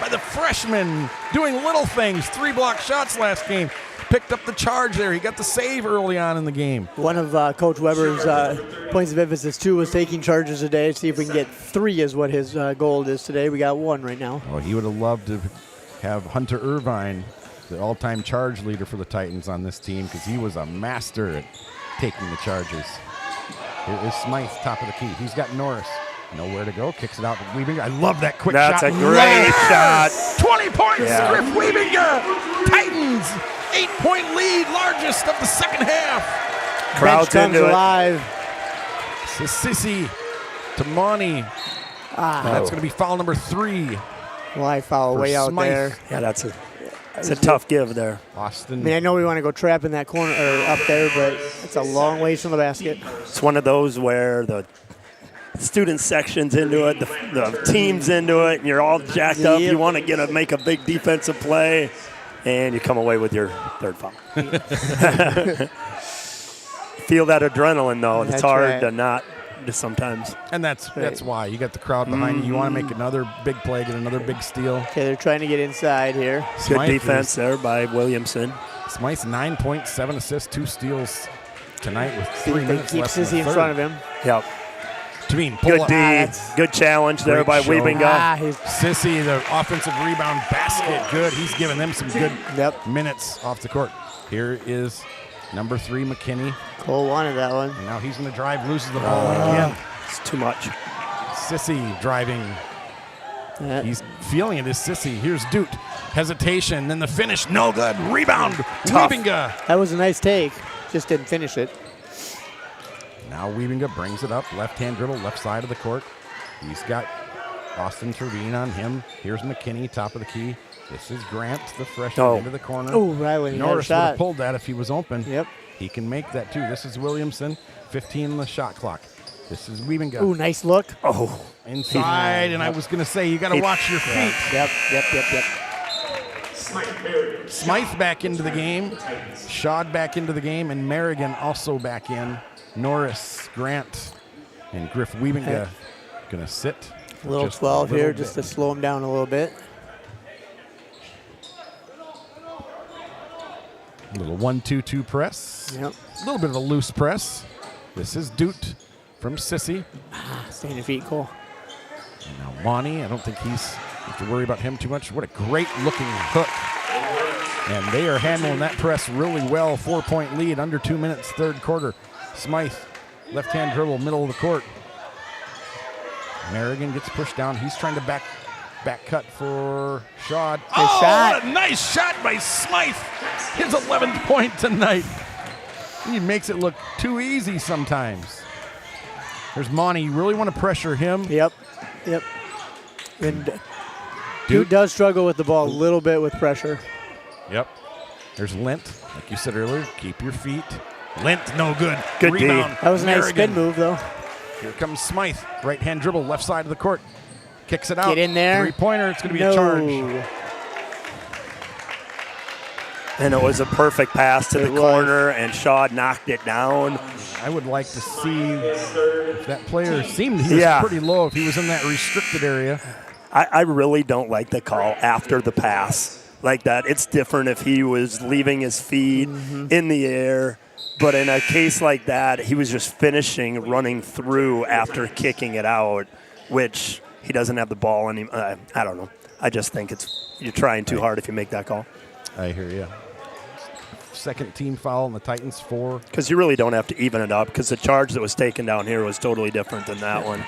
by the freshman, doing little things. 3 block shots last game. Picked up the charge there. He got the save early on in the game. One of Coach Weber's points of emphasis, too, was taking charges a day. See if we can get 3 is what his goal is today. We got 1 right now. Well, he would have loved to have Hunter Irvine, the all-time charge leader for the Titans on this team, because he was a master at taking the charges. Here is Smythe, top of the key. He's got Norris. Nowhere to go. Kicks it out to Wiebinga. I love that quick shot. That's a great shot. 20 points, Griff Wiebinga. Titans, 8-point lead, largest of the second half. Crowd's Bench comes into it. alive. Sissy to Monty. That's going to be foul number 3. Why foul For way out Smythe. there? Yeah, that's a tough give there. Austin. I mean, I know we want to go trap in that corner or up there, but it's a long ways from the basket. It's one of those where the student section's into it, the team's into it, and you're all jacked up. Yep. You want to make a big defensive play, and you come away with your third foul. Feel that adrenaline, though. It's That's hard right. to not just sometimes. And that's why. You got the crowd behind you. You want to make another big play, get another big steal. Okay, they're trying to get inside here. Good Smythe defense there by Williamson. Smythe's 9 points, 7 assists, 2 steals tonight with 3 They minutes keep left in Sissy the in third. front of him. Yep. Trevine, pull Good up. D. Good challenge there Great by show. Weebinga. Sissy, the offensive rebound basket, good. He's giving them some good minutes off the court. Here is number 3, McKinney. Cole wanted that one. And now he's going to drive, loses the ball again. It's too much. Sissy driving. He's feeling it is Sissy. Here's Doot. Hesitation, then the finish, no good. Rebound, Weebinga. That was a nice take. Just didn't finish it. Now Weebinga brings it up, left-hand dribble, left side of the court. He's got Austin Trevine on him. Here's McKinney, top of the key. This is Grant, the freshman, into the corner. Oh, right when he had a Norris would have shot. pulled that if he was open. Yep. He can make that too. This is Williamson, 15 on the shot clock. This is Weebinga. Ooh, nice look. Oh. Inside, and I was going to say, you got to watch your feet. Yep. Smythe back into the game. Shad back into the game, and Merrigan also back in. Norris, Grant, and Griff Weebinga going to sit. A little just 12 a little here bit. just to slow him down a little bit. A little 1-2-2 press. Yep. A little bit of a loose press. This is Doot from Sissy. Stay in your feet, Cole. And now Lonnie, I don't think he's have to worry about him too much. What a great looking hook. And they are handling that press really well. 4-point lead, under 2 minutes, third quarter. Smythe, left-hand dribble, middle of the court. Merrigan gets pushed down. He's trying to back cut for Shad. Nice shot. A nice shot by Smythe. His 11th point tonight. He makes it look too easy sometimes. There's Monty. You really want to pressure him. Yep. And Dude does struggle with the ball a little bit with pressure. Yep. There's Lint. Like you said earlier, keep your feet. Lint, no good. Good rebound. D. That was a nice Merrigan. spin move, though. Here comes Smythe. Right-hand dribble, left side of the court. Kicks it out. Get in there. Three-pointer. It's going to be a charge. And it was a perfect pass to It the was. corner, and Shaw knocked it down. I would like to see if that player seemed he was pretty low if he was in that restricted area. I really don't like the call after the pass like that. It's different if he was leaving his feet in the air. But in a case like that, he was just finishing, running through after kicking it out, which he doesn't have the ball anymore. I don't know. I just think you're trying too hard if you make that call. I hear you. Second team foul on the Titans, 4. Because you really don't have to even it up, because the charge that was taken down here was totally different than that one.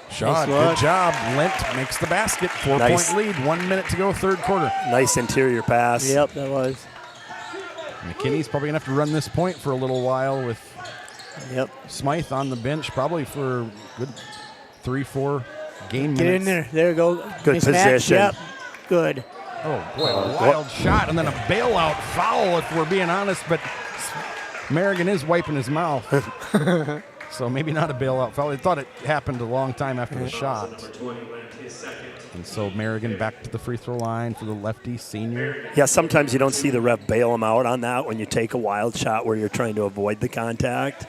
Shot, Nice good job. Lint makes the basket. 4-point lead. 1 minute to go, third quarter. Nice interior pass. Yep, that was. McKinney's probably going to have to run this point for a little while with Smythe on the bench, probably for a good 3-4 game Get minutes. in there. There you go. Good Mismatch. position. Yep. Good. Oh, boy, a wild shot, and then a bailout foul, if we're being honest, but Merrigan is wiping his mouth. So maybe not a bailout foul. I thought it happened a long time after the shot. And so Merrigan back to the free throw line for the lefty senior. Yeah, sometimes you don't see the ref bail him out on that when you take a wild shot where you're trying to avoid the contact.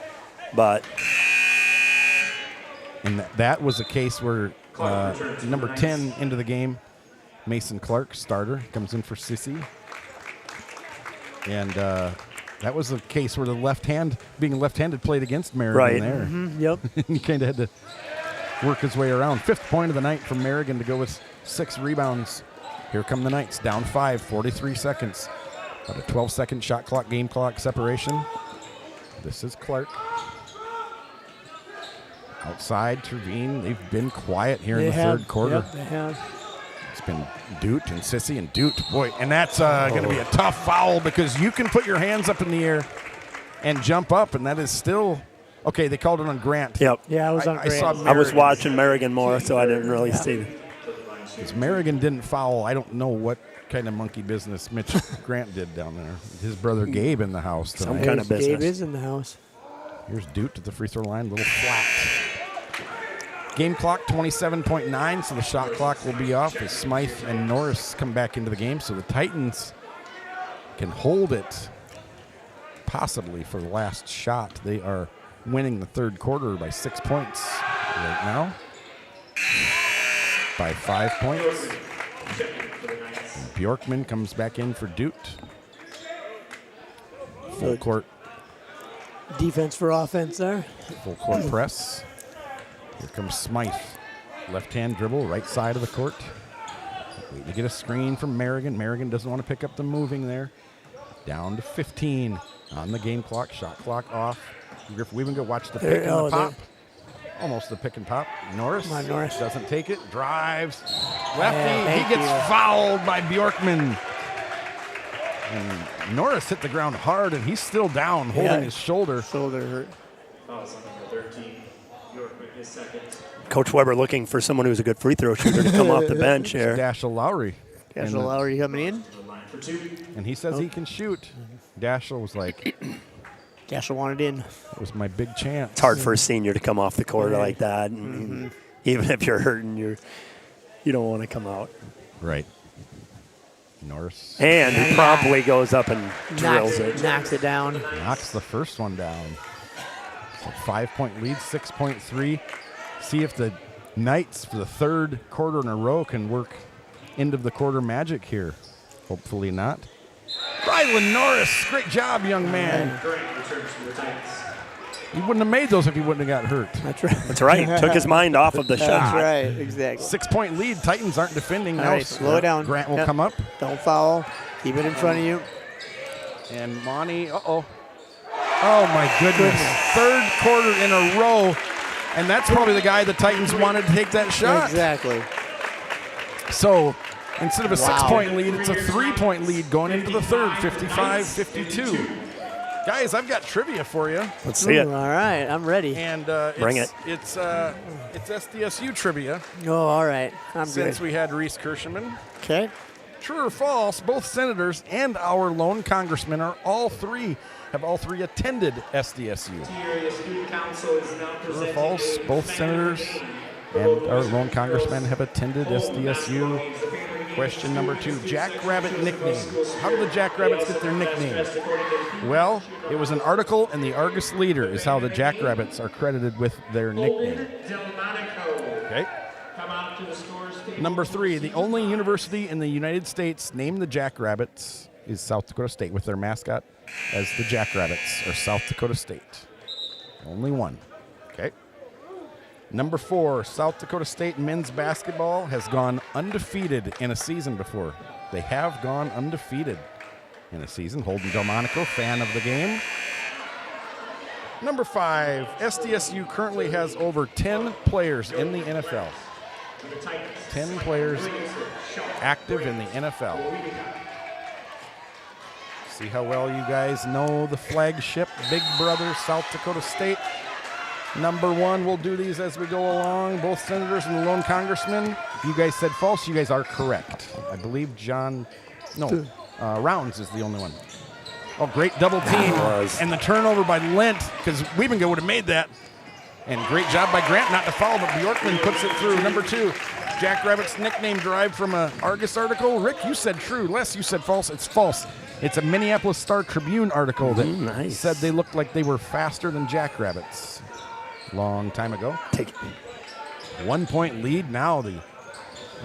But And that was a case where number 10 into the game, Mason Clark, starter, comes in for Sissy. And that was a case where the being left-handed played against Merrigan there. Yep. He kind of had to work his way around. 5th point of the night from Merrigan to go with 6 rebounds. Here come the Knights, down 5, 43 seconds. About a 12-second shot clock, game clock separation. This is Clark. Outside, Trevine, they've been quiet here in the third quarter. Yep, they have. It's been Doot and Sissy and Doot. Boy, and that's going to be a tough foul because you can put your hands up in the air and jump up, and that is still – okay, they called it on Grant. Yep. Yeah, it was on Grant. I was watching Merrigan more, so I didn't really see it. Because Merrigan didn't foul. I don't know what kind of monkey business Mitch Grant did down there. His brother Gabe in the house tonight. Some kind of business. Gabe is in the house. Here's Doot at the free throw line, a little flat. Game clock 27.9, so the shot clock will be off as Smythe and Norris come back into the game. So the Titans can hold it possibly for the last shot. They are winning the third quarter by 6 points right now. By 5 points. And Bjorkman comes back in for Doot. Full court Defense for offense there. press. Here comes Smythe. Left-hand dribble, right side of the court. Waiting to get a screen from Merrigan. Merrigan doesn't want to pick up the moving there. Down to 15 on the game clock. Shot clock off. Griff Weavinga watch the pick and the pop. Almost the pick and pop. Norris, Norris doesn't take it. Drives. Lefty. He gets fouled by Bjorkman. And Norris hit the ground hard, and he's still down, holding his shoulder. Shoulder hurt. Fouls on number 13. Bjorkman, his second. Coach Weber looking for someone who's a good free throw shooter to come off the bench here. Dashiell Lowry. Dashiell Lowry coming in. And he says he can shoot. Dashiell was like, Dashiell wanted in. it was my big chance. It's hard for a senior to come off the court like that. And even if you're hurting, you don't want to come out. Right. Norris And he promptly goes up and drills it. Knocks it down. knocks the first one down. So 5-point lead, 6.3. See if the Knights for the third quarter in a row can work end of the quarter magic here. Hopefully not. Rylan Norris, great job, young man. He wouldn't have made those if he wouldn't have got hurt. That's right. That's right. Took his mind off of the shot. That's right. Exactly. 6-point lead. Titans aren't defending All now. right, slow it down. Grant will come up. Don't foul. Keep it in front of you. And Monty, oh my goodness. Third quarter in a row. And that's probably the guy the Titans wanted to take that shot. Exactly. So instead of a 6-point lead, it's a 3-point lead going into the third, 55-52. Guys, I've got trivia for you. Let's see it. All right, I'm ready. And Bring it. It's SDSU trivia Oh, all right. I'm since good. we had Reese Kirschman. Okay. True or false, both senators and our lone congressman have all three attended SDSU. Area Student Council is now True or presenting false, both senators and our lone congressman have attended SDSU. Question number 2, Jackrabbit nickname. How did the Jackrabbits get their nickname? Well, it was an article in the Argus Leader is how the Jackrabbits are credited with their nickname. Okay. Come out to the scores table. Number 3, the only university in the United States named the Jackrabbits is South Dakota State, with their mascot as the Jackrabbits, or South Dakota State. Only one. Okay. Number 4, South Dakota State men's basketball has gone undefeated in a season before. They have gone undefeated in a season. Holden Delmonico, fan of the game. Number 5, SDSU currently has over 10 players in the NFL. 10 players active in the NFL. See how well you guys know the flagship Big Brother South Dakota State. Number 1, we'll do these as we go along. Both senators and the lone congressman. You guys said false. You guys are correct. I believe Rounds is the only one. Oh, great double team. And the turnover by Lent, because Weavinga would have made that. And great job by Grant not to foul, but Bjorkman puts it through. Number 2, Jackrabbit's nickname derived from an Argus article. Rick, you said true. Les, you said false. It's false. It's a Minneapolis Star-Tribune article that said they looked like they were faster than Jackrabbits. Long time ago. Take it. 1-point lead now. The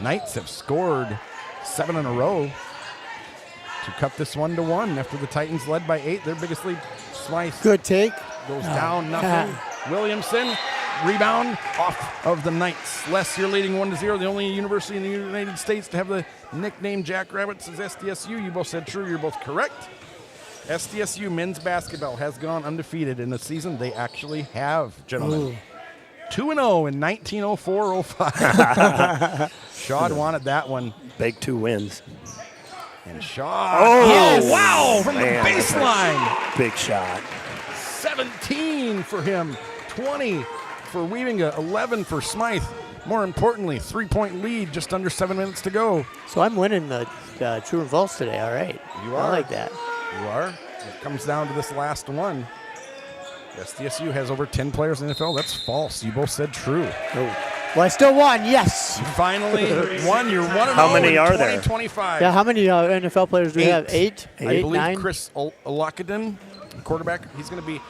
Knights have scored 7 in a row to cut this 1-1 after the Titans led by 8. Their biggest lead. Smythe Good take. goes down, nothing. Williamson, rebound off of the Knights. Les, you're leading 1-0. The only university in the United States to have the nickname Jackrabbits is SDSU. You both said true. You're both correct. SDSU men's basketball has gone undefeated in the season. They actually have, gentlemen. 2-0 in 1904-05. Shad wanted that one. Big 2 wins. And Shad, wow, from the baseline. Big shot. 17 for him, 20 for Weavinga, 11 for Smythe. More importantly, 3-point lead, just under 7 minutes to go. So I'm winning the true and false today. All right. You are. I like that. You are. It comes down to this last one. SDSU has over 10 players in the NFL. That's false. You both said true. Oh. Well, I still won. Yes. You finally won. You're 1-0 How many in are there? 2025. Yeah. How many NFL players do we have? 8. I 8, believe 9. Chris Olakadin, quarterback, he's going to be.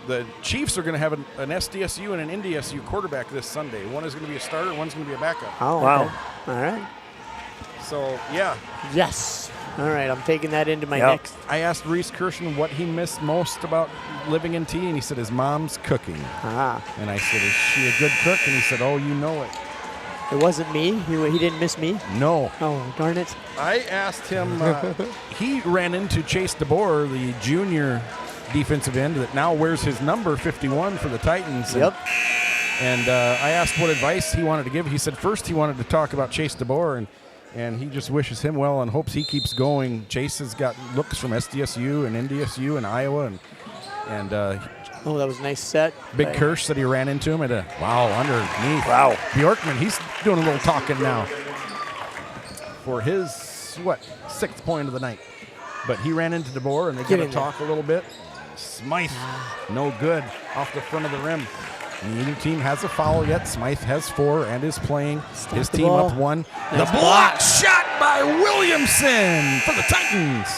The Chiefs are going to have an SDSU and an NDSU quarterback this Sunday. One is going to be a starter, one's going to be a backup. Oh, Wow. okay. All right. So, yeah. Yes. All right, I'm taking that into my Yep. next. I asked Reese Kirschman what he missed most about living in T, and he said his mom's cooking. Ah, And I said, is she a good cook? And he said, oh, you know it. it wasn't me. He didn't miss me. No. Oh, darn it. I asked him, he ran into Chase DeBoer, the junior defensive end that now wears his number 51 for the Titans. Yep. And I asked what advice he wanted to give. He said first he wanted to talk about Chase DeBoer, and he just wishes him well and hopes he keeps going. Chase has got looks from SDSU and NDSU and Iowa, and Oh, that was a nice set. Big Kirsch said he ran into him at a underneath. Wow. Bjorkman, he's doing a little talking now for his 6th point of the night. But he ran into DeBoer, and they got to talk a little bit. Smythe, no good off the front of the rim. Neither team has a foul yet. Smythe has 4 and is playing. His team ball. up 1. Nice The block shot by Williamson for the Titans.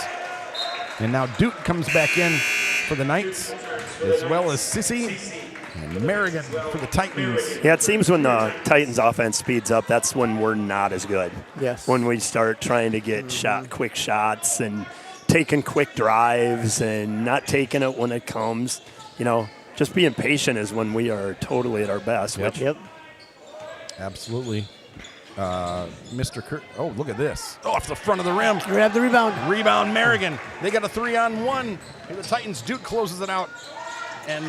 And now Duke comes back in for the Knights, as well as Sissy and Merrigan for the Titans. Yeah, it seems when the Titans offense speeds up, that's when we're not as good. Yes. When we start trying to get quick shots and taking quick drives and not taking it when it comes, just being patient is when we are totally at our best. Yep. Absolutely. Mr. Kurt. Oh, look at this. Oh, off the front of the rim. Grab the rebound. Rebound, Merrigan. They got a 3-on-1. And the Titans, Duke closes it out. And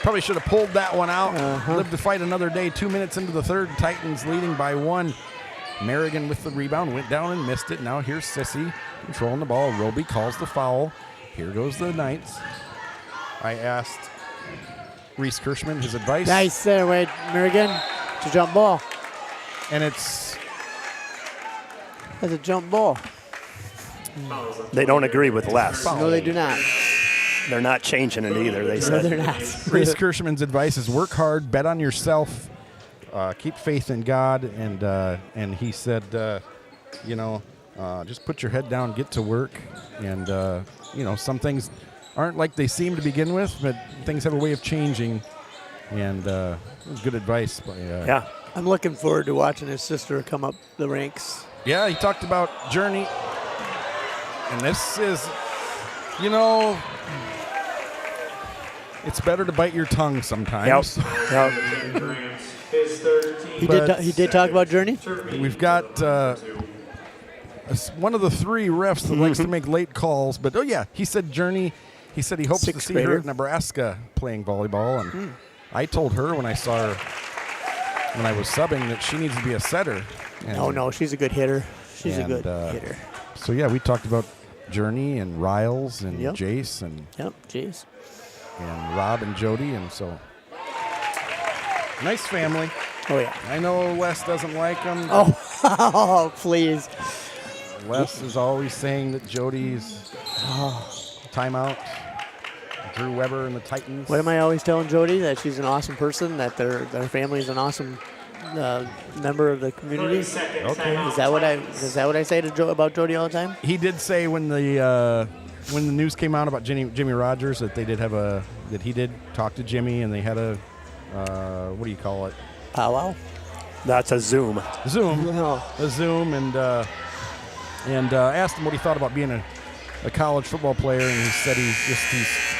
probably should have pulled that one out. Lived to fight another day. 2 minutes into the third. Titans leading by 1. Merrigan with the rebound. Went down and missed it. Now here's Sissy controlling the ball. Roby calls the foul. Here goes the Knights. I asked Reese Kirschman his advice. Nice there, Wade. Merrigan. It's a jump ball. And it's That's a jump ball. They don't agree with Les. No, they do not. They're not changing it either, they No, said. they're not. Reese Kirschman's advice is work hard, bet on yourself, keep faith in God, and he said, just put your head down, get to work, and some things aren't like they seem to begin with, but things have a way of changing, and good advice. Yeah. I'm looking forward to watching his sister come up the ranks. Yeah, he talked about Journey, and this is, it's better to bite your tongue sometimes. Yep. He did talk about Journey. We've got one of the 3 refs that likes to make late calls, but he said Journey. He said he hopes to see her at Nebraska playing volleyball, and I told her when I saw her when I was subbing that she needs to be a setter. And No, she's a good hitter. She's a good hitter. So we talked about Journey and Riles and Jace and Jace. and Rob and Jody, and so nice family. Oh yeah. I know Les doesn't like them. Oh, please. Les is always saying that Jody's timeout. Drew Weber and the Titans. What am I always telling Jody? That she's an awesome person, that their family is an awesome member of the community. Okay. Is that what I say to about Jody all the time? He did say when the news came out about Jimmy Rogers that he did talk to Jimmy, and they had a what do you call it? Powwow. That's a Zoom. No. A Zoom, and asked him what he thought about being a college football player, and he said he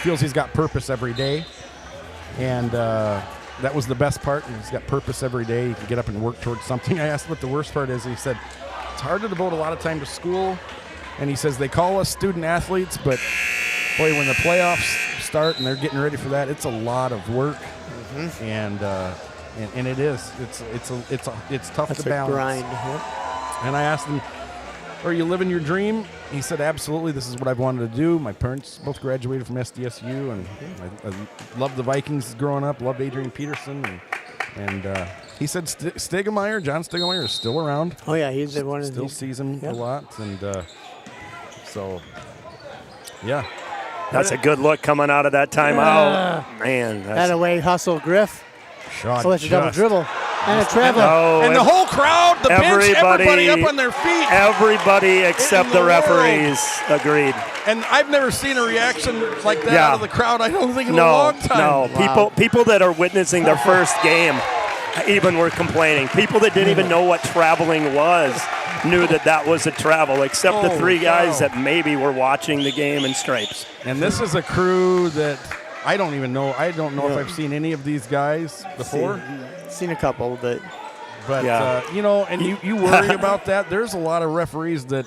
feels he's got purpose every day, and that was the best part. And he's got purpose every day. He can get up and work towards something. I asked him what the worst part is. He said it's hard to devote a lot of time to school, and he says they call us student athletes, but boy, when the playoffs start and they're getting ready for that, it's a lot of work, and it is. It's tough That's to balance. a grind. Yep. And I asked him, are you living your dream? He said, absolutely. This is what I've wanted to do. My parents both graduated from SDSU, and I loved the Vikings growing up, loved Adrian Peterson. And he said John Stegemeyer is still around. Oh, yeah, he's the one. Still sees him a lot. And so, yeah. That's a good look coming out of that timeout. Man. That away hustle, Griff. Shot So let's double dribble. And a travel. And the whole crowd, the bench, everybody up on their feet. Everybody except the referees agreed. And I've never seen a reaction like that out of the crowd, I don't think, in a long time. No, Wow. people that are witnessing their first game even were complaining. People that didn't even know what traveling was knew that was a travel, except the Oh, 3 guys wow. that maybe were watching the game in stripes. And this is a crew that I don't even know. I don't know if I've seen any of these guys before. Seen a couple, but Yeah. And you worry about that. There's a lot of referees that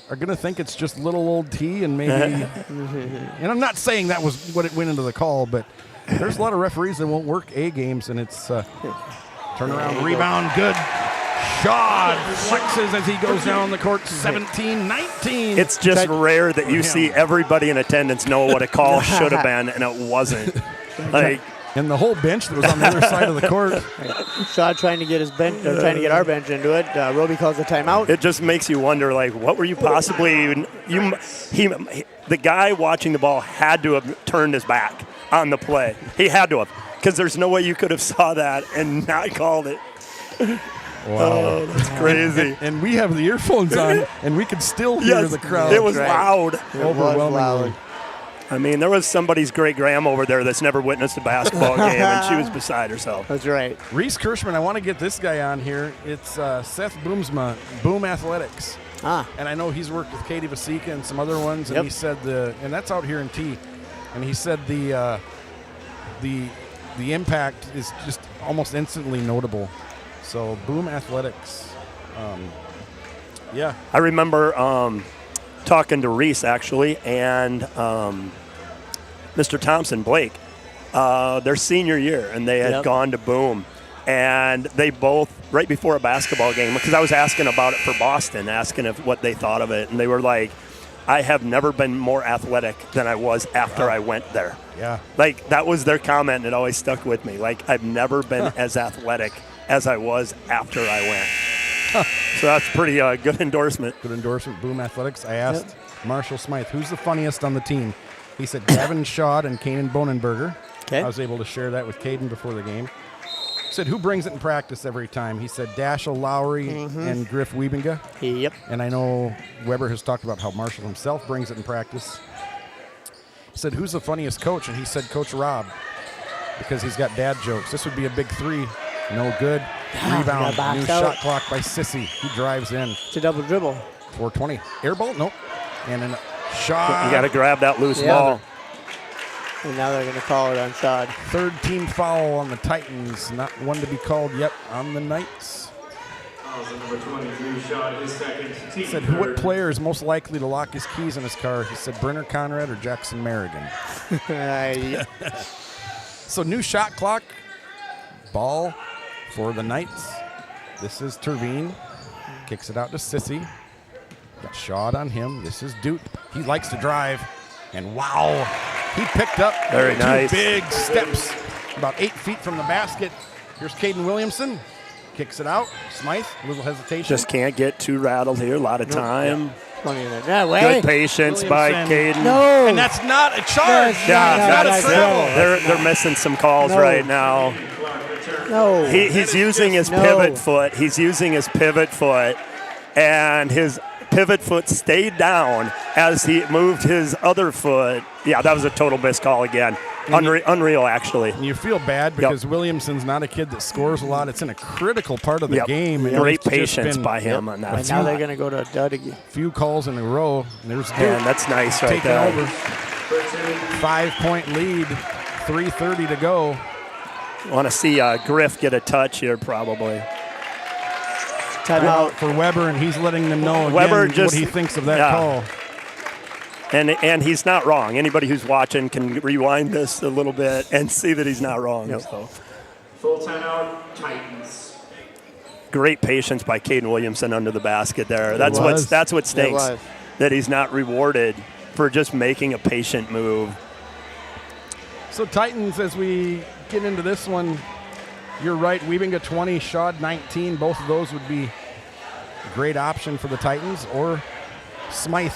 are going to think it's just little old T and maybe. And I'm not saying that was what it went into the call, but there's a lot of referees that won't work A games, and it's turnaround rebound, good. Shaw flexes as he goes down the court, 17-19. It's just rare that you see everybody in attendance know what a call should have been, and it wasn't. And the whole bench that was on the other side of the court. Shaw trying to get his bench, or trying to get our bench into it. Roby calls a timeout. It just makes you wonder, what were you possibly? The guy watching the ball had to have turned his back on the play. He had to have, because there's no way you could have saw that and not called it. Wow. Oh, that's crazy. And we have the earphones on, and we could still hear the crowd. It was loud. Overwhelmingly. I mean, there was somebody's great grandma over there that's never witnessed a basketball game, and she was beside herself. That's right. Reese Kirschman, I want to get this guy on here. It's Seth Boomsma, Boom Athletics. And I know he's worked with Katie Vasika and some other ones, and he said and that's out here in T. And he said the impact is just almost instantly notable. So Boom Athletics, yeah. I remember talking to Reese actually, and Mr. Thompson, Blake, their senior year, and they had gone to Boom. And they both, right before a basketball game, because I was asking about it for Boston, asking what they thought of it, and they were like, I have never been more athletic than I was after I went there. Yeah. That was their comment, and it always stuck with me. I've never been as athletic as I was after I went. So that's pretty good endorsement. Good endorsement, Boom Athletics. I asked Marshall Smythe, who's the funniest on the team? He said Gavin Schad and Kanan Bonenberger. Okay. I was able to share that with Caden before the game. He said, who brings it in practice every time? He said Dashiell Lowry and Griff Wiebinga. Yep. And I know Weber has talked about how Marshall himself brings it in practice. He said, who's the funniest coach? And he said Coach Rob, because he's got dad jokes. This would be a big 3. No good. Rebound. New shot clock by Sissy. He drives in. It's a double dribble. 420. Air ball? Nope. And a shot. You got to grab that loose ball. And now they're going to call it on Shad. Third team foul on the Titans. Not one to be called yet on the Knights. Number 23 shot, his second. He said, what player is most likely to lock his keys in his car? He said, Brenner Conrad or Jackson Merrigan. So new shot clock. Ball for the Knights. This is Terveen. Kicks it out to Sissy. Got shot on him. This is Duke. He likes to drive. And wow, he picked up Very nice. 2 big steps about 8 feet from the basket. Here's Caden Williamson. Kicks it out. Smythe, a little hesitation. Just can't get too rattled here. A lot of time. Plenty of that. Good patience by Caden. No. And that's not a charge. Yeah, That's not a travel. they're missing some calls right now. No. He's using his pivot foot. He's using his pivot foot, and his pivot foot stayed down as he moved his other foot. Yeah, that was a total missed call again. Unreal, actually. And you feel bad because Williamson's not a kid that scores a lot. It's in a critical part of the game. And great it's just patience been by him on that. And now they're going to go to a dud again. Few calls in a row. And there's Duke. And that's nice right taking there. over. 5-point lead. 3:30 to go. Want to see Griff get a touch here, probably. Timeout for Weber, and he's letting them know again Weber what he thinks of that call. And he's not wrong. Anybody who's watching can rewind this a little bit and see that he's not wrong. Yep. So. Full timeout, Titans. Great patience by Caden Williamson under the basket there. That's what stinks. That he's not rewarded for just making a patient move. So Titans, as we get into this one, you're right. Wiebinga 20, Shad 19. Both of those would be a great option for the Titans. Or Smythe.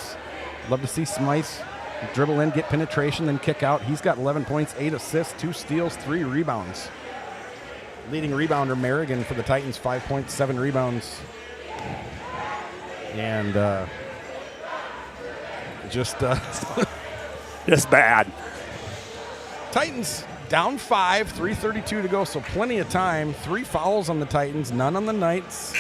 Love to see Smythe dribble in, get penetration, then kick out. He's got 11 points, 8 assists, 2 steals, 3 rebounds. Leading rebounder Merrigan for the Titans, 5 points, 7 rebounds. And just bad. Titans down 5, 3:32 to go, so plenty of time. 3 fouls on the Titans, none on the Knights.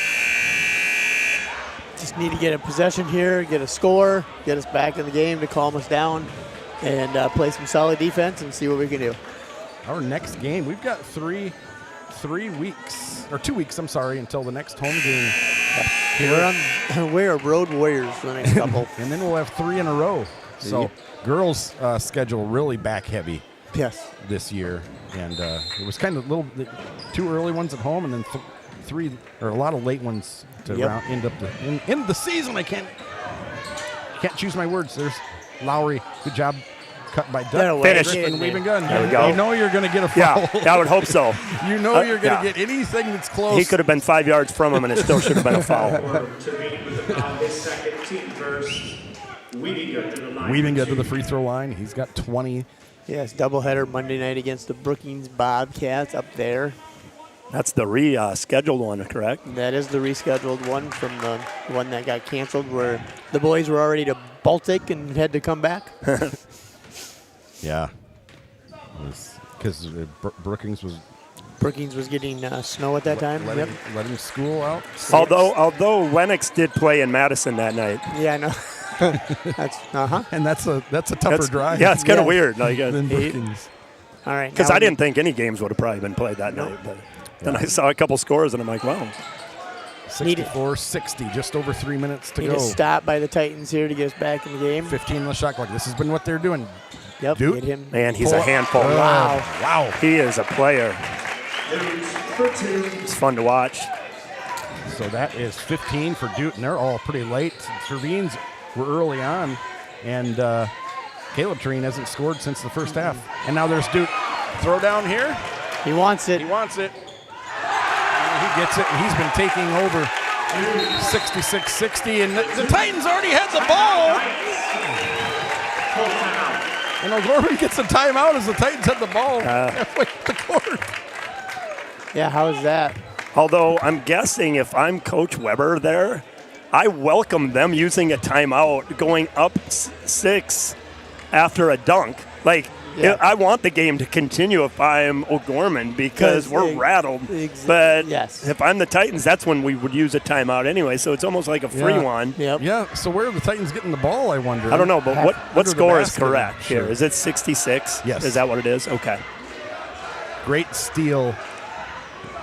Just need to get a possession here, get a score, get us back in the game to calm us down, and play some solid defense and see what we can do. Our next game, we've got 2 weeks, I'm sorry, until the next home game. We're road warriors for the next couple. And then we'll have 3 in a row. So girls' schedule really back heavy. Yes. This year, and it was kind of 2 early ones at home, and then 3 or a lot of late ones to end up the season. I can't choose my words. There's Lowry. Good job. Cut by Doug. Finish. Griffin, weaving gun. There we go. You know you're going to get a foul. Yeah, I would hope so. You know you're going to get anything that's close. He could have been 5 yards from him, and it still should have been a foul. Weaving gun to the free throw line. He's got 20. Yes, doubleheader Monday night against the Brookings Bobcats up there. That's the rescheduled one, correct? That is the rescheduled one from the one that got canceled where the boys were already to Baltic and had to come back. Yeah. Because Brookings was getting snow at that time. Letting school out. Although Lennox did play in Madison that night. Yeah, I know. And that's a tougher drive. Yeah, it's kind of weird. Than Brookings. All right. Because I didn't think any games would have probably been played that night. But then I saw a couple scores, and I'm like, wow. 64-60, just over 3 minutes to Need go. a stop by the Titans here to get us back in the game. 15 on the shot clock. This has been what they're doing. Yep, Dude. get him. Man, he's a handful. Wow. He is a player. It's fun to watch. So that is 15 for Duke, and they're all pretty late. Servines were early on, and Caleb Treen hasn't scored since the first half. And now there's Duke. Throw down here. He wants it. He wants it. And he gets it, and he's been taking over 66-60, and the Titans already had the ball. And O'Gorman gets a timeout as the Titans had the ball halfway up the court. Yeah, how is that? Although I'm guessing if I'm Coach Weber there, I welcome them using a timeout going up 6 after a dunk. Like, I want the game to continue if I'm O'Gorman because we're rattled. But if I'm the Titans, that's when we would use a timeout anyway. So it's almost like a free one. Yep. Yeah, so where are the Titans getting the ball, I wonder? I don't know, but what score is correct Sure. here? Is it 66? Yes. Is that what it is? Okay. Great steal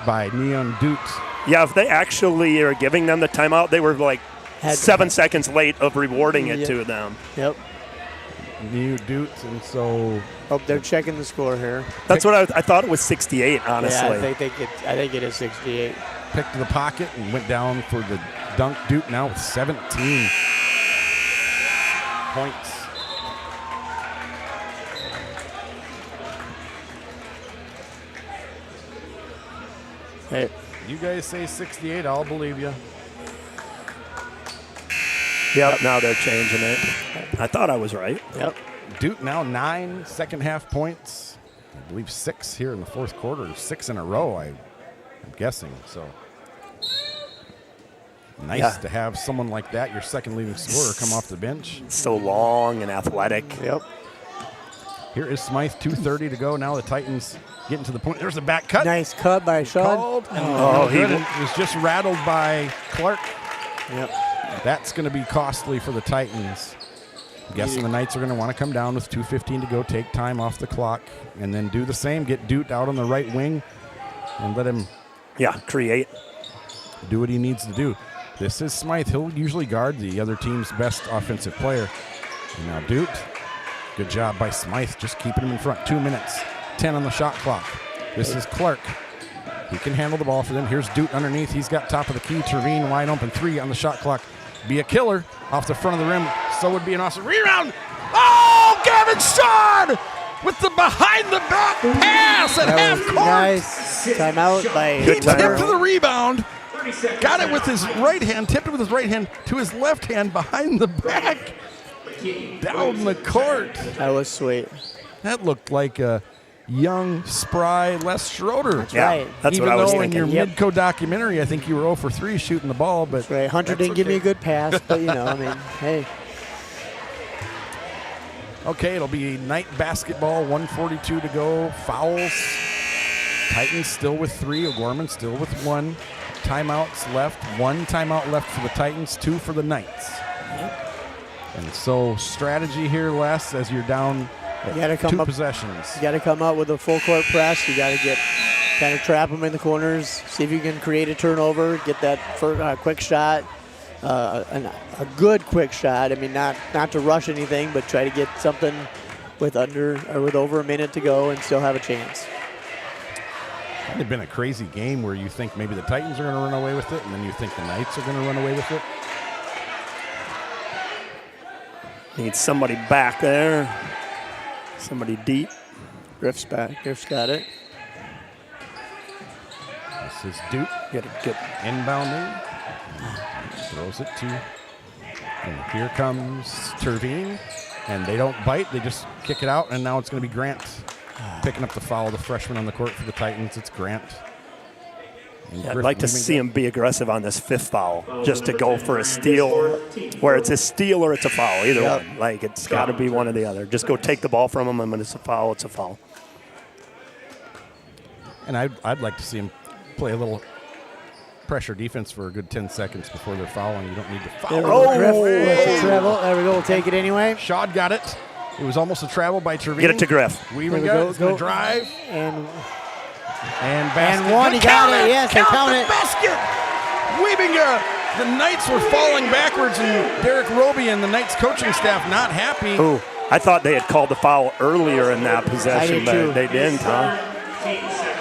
by Neon Dute. Yeah, if they actually are giving them the timeout, they were like 7 seconds late of rewarding it to them. Yep. New Dute, and so they're checking the score here. That's what I thought it was 68, honestly. Yeah, I think it is 68. Picked the pocket and went down for the dunk. Dute now with 17 points. Hey. You guys say 68, I'll believe you. Yep, now they're changing it. I thought I was right. Yep. Duke now 9 second half points. I believe 6 here in the fourth quarter. 6 in a row, I'm guessing. So nice to have someone like that, your second leading scorer, come off the bench. So long and athletic. Yep. Here is Smythe, 2:30 to go. Now the Titans getting to the point. There's a back cut. Nice cut by Sean. Called. He was just rattled by Clark. Yep. That's going to be costly for the Titans. I'm guessing the Knights are going to want to come down with 2:15 to go, take time off the clock, and then do the same. Get Dute out on the right wing and let him create. Do what he needs to do. This is Smythe. He'll usually guard the other team's best offensive player. And now Dute. Good job by Smythe, just keeping him in front. 2 minutes, 10 on the shot clock. This is Clark. He can handle the ball for them. Here's Dute underneath. He's got top of the key. Terveen wide open. 3 on the shot clock. Be a killer off the front of the rim. So would be an awesome rebound. Oh, Gavin Shawn with the behind-the-back pass at half court. Nice timeout by. He tipped the rebound. Got it with his right hand. Tipped it with his right hand to his left hand behind the back. Down the court. That was sweet. That looked like a young, spry Les Schroeder. That's right. That's Even what I was though thinking. in your Midco documentary, I think you were 0 for 3 shooting the ball. But right. Hunter didn't give me a good pass, but I mean, hey. Okay, it'll be night basketball, 1:42 to go. Fouls. Titans still with 3. O'Gorman still with 1. timeouts left. 1 timeout left for the Titans, 2 for the Knights. And so strategy here, Les, as you're down You got to come 2 up. possessions. You got to come up with a full court press. You got to kind of trap them in the corners. See if you can create a turnover. Get that quick shot, a good quick shot. I mean, not to rush anything, but try to get something with over a minute to go and still have a chance. It had been a crazy game where you think maybe the Titans are going to run away with it, and then you think the Knights are going to run away with it. Need somebody back there. Somebody deep. Griff's back. Griff's got it. This is Duke. Get a good Inbounding. Throws it to. And here comes Terveen. And they don't bite. They just kick it out. And now it's going to be Grant picking up the foul. The freshman on the court for the Titans. It's Grant. Yeah, I'd like to see him be aggressive on this 5th foul, just to go for a steal, where it's a steal or it's a foul, either one. Like, it's got to be one or the other. Just go take the ball from him, and when it's a foul, it's a foul. And I'd like to see him play a little pressure defense for a good 10 seconds before they're fouling. You don't need to foul. Griff wants to travel. There we go. We'll take it anyway. Shad got it. It was almost a travel by Terveen. Get it to Griff. Weaving is going to drive. And basket. And one, he got it. Yes, they count it. Basket. Weaving. The Knights were falling backwards, and Derek Roby and the Knights coaching staff not happy. Ooh, I thought they had called the foul earlier in that possession, I did but they didn't, huh?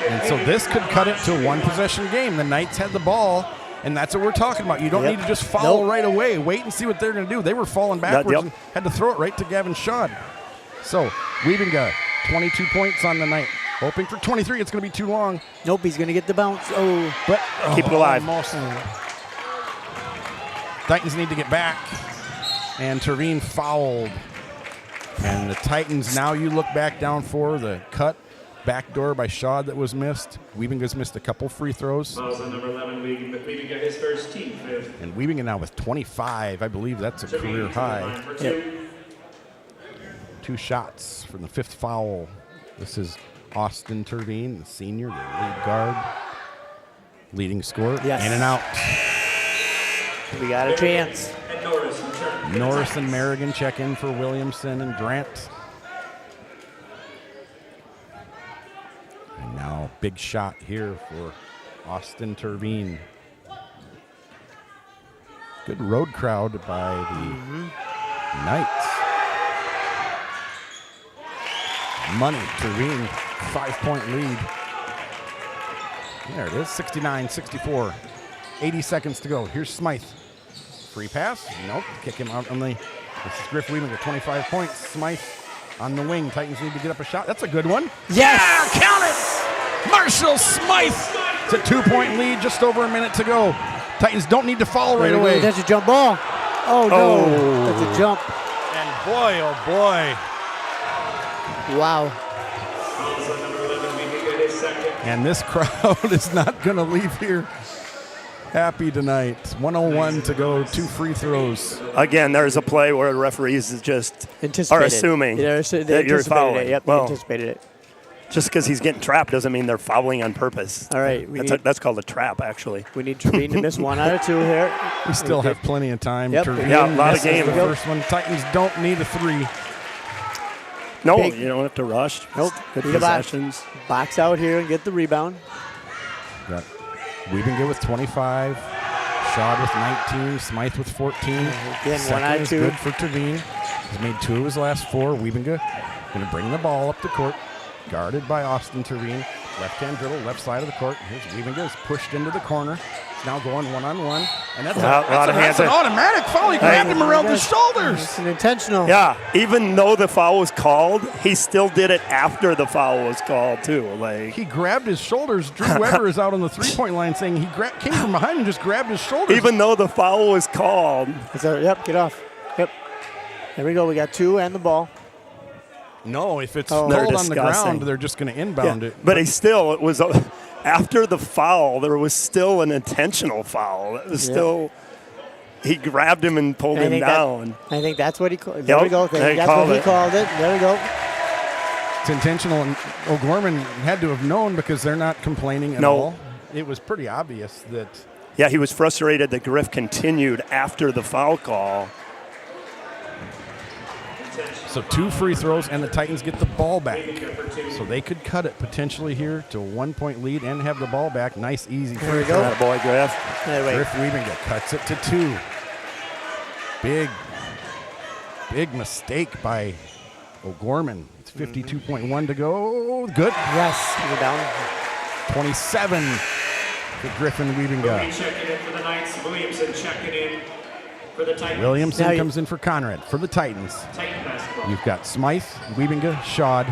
And so this could cut it to a 1-possession game. The Knights had the ball, and that's what we're talking about. You don't need to just foul right away. Wait and see what they're going to do. They were falling backwards and had to throw it right to Gavin Shad. So Weaving got 22 points on the night. Hoping for 23. It's going to be too long. Nope, he's going to get the bounce. Oh, but keep it alive. Almost. Titans need to get back. And Terveen fouled. And the Titans, now you look back down for the cut. Backdoor by Shad that was missed. Weaving missed a couple free throws. On number 11, Weaving got his first team fifth. And Weaving now with 25. I believe that's a career high. Yep. 2 shots from the 5th foul. This is Austin Terveen, the senior, the lead guard, leading scorer. Yes. In and out. We got a chance. Norris and Merrigan check in for Williamson and Grant. And now big shot here for Austin Terveen. Good road crowd by the Knights. Money, Terveen, 5-point lead. There it is, 69-64. 80 seconds to go. Here's Smythe. Free pass? Nope. Kick him out on the. This is Griff Weaving with 25 points. Smythe on the wing. Titans need to get up a shot. That's a good one. Yes! Yeah, count it! Marshall Smythe. It's a 2-point lead, just over a minute to go. Titans don't need to foul right away. That's a jump ball. Oh, no. That's a jump. And boy, oh boy. Wow. And this crowd is not going to leave here happy tonight. 1:01 to go, 2 free throws. Again, there's a play where the referees just are assuming that you're fouling. Yep, they anticipated it. Just because he's getting trapped doesn't mean they're fouling on purpose. All right. That's called a trap, actually. We need Terveen to miss 1 out of 2 here. We still have plenty of time. Yep. Terveen A lot of misses game. the first one. Titans don't need a 3. No, Big. you don't have to rush. Nope. Good Need a possessions. Box out here and get the rebound. Got Weaving good with 25. Shad with 19. Smythe with 14. Again, 1 Second out of is 2. good for Terveen. He's made 2 of his last 4. Weaving going to bring the ball up the court. Guarded by Austin Terveen. Left-hand dribble, left side of the court. Here's Weaving is pushed into the corner. He's now going 1-on-1. And that's an automatic foul. He grabbed him around the shoulders. It's an intentional. Yeah, even though the foul was called, he still did it after the foul was called, too. Like, he grabbed his shoulders. Drew Weber is out on the 3-point line saying he came from behind and just grabbed his shoulders. even though the foul was called. Yep, get off. Yep. There we go. We got 2 and the ball. No, if it's They're cold on the discussing. ground, they're just going to inbound it. But it was after the foul, there was still an intentional foul. It was still, he grabbed him and pulled him down. I think that's what he called. There we go. That's what he called it. There we go. It's intentional, and O'Gorman had to have known because they're not complaining at all. It was pretty obvious that Yeah, he was frustrated that Griff continued after the foul call. So 2 free throws, and the Titans get the ball back. So they could cut it potentially here to a 1-point lead and have the ball back. Nice, easy There we free go. throw. Attaboy, Griff. Griff Wiebinga cuts it to 2. Big mistake by O'Gorman. It's 52.1 to go. Good. Yes, we're down. 27 for Griffin Wiebinga. Checking in for the Knights. Williamson checking in for the Titans. Williamson comes in for Conrad. For the Titans, Titan basketball. you've got Smythe, Wiebinga, Shad,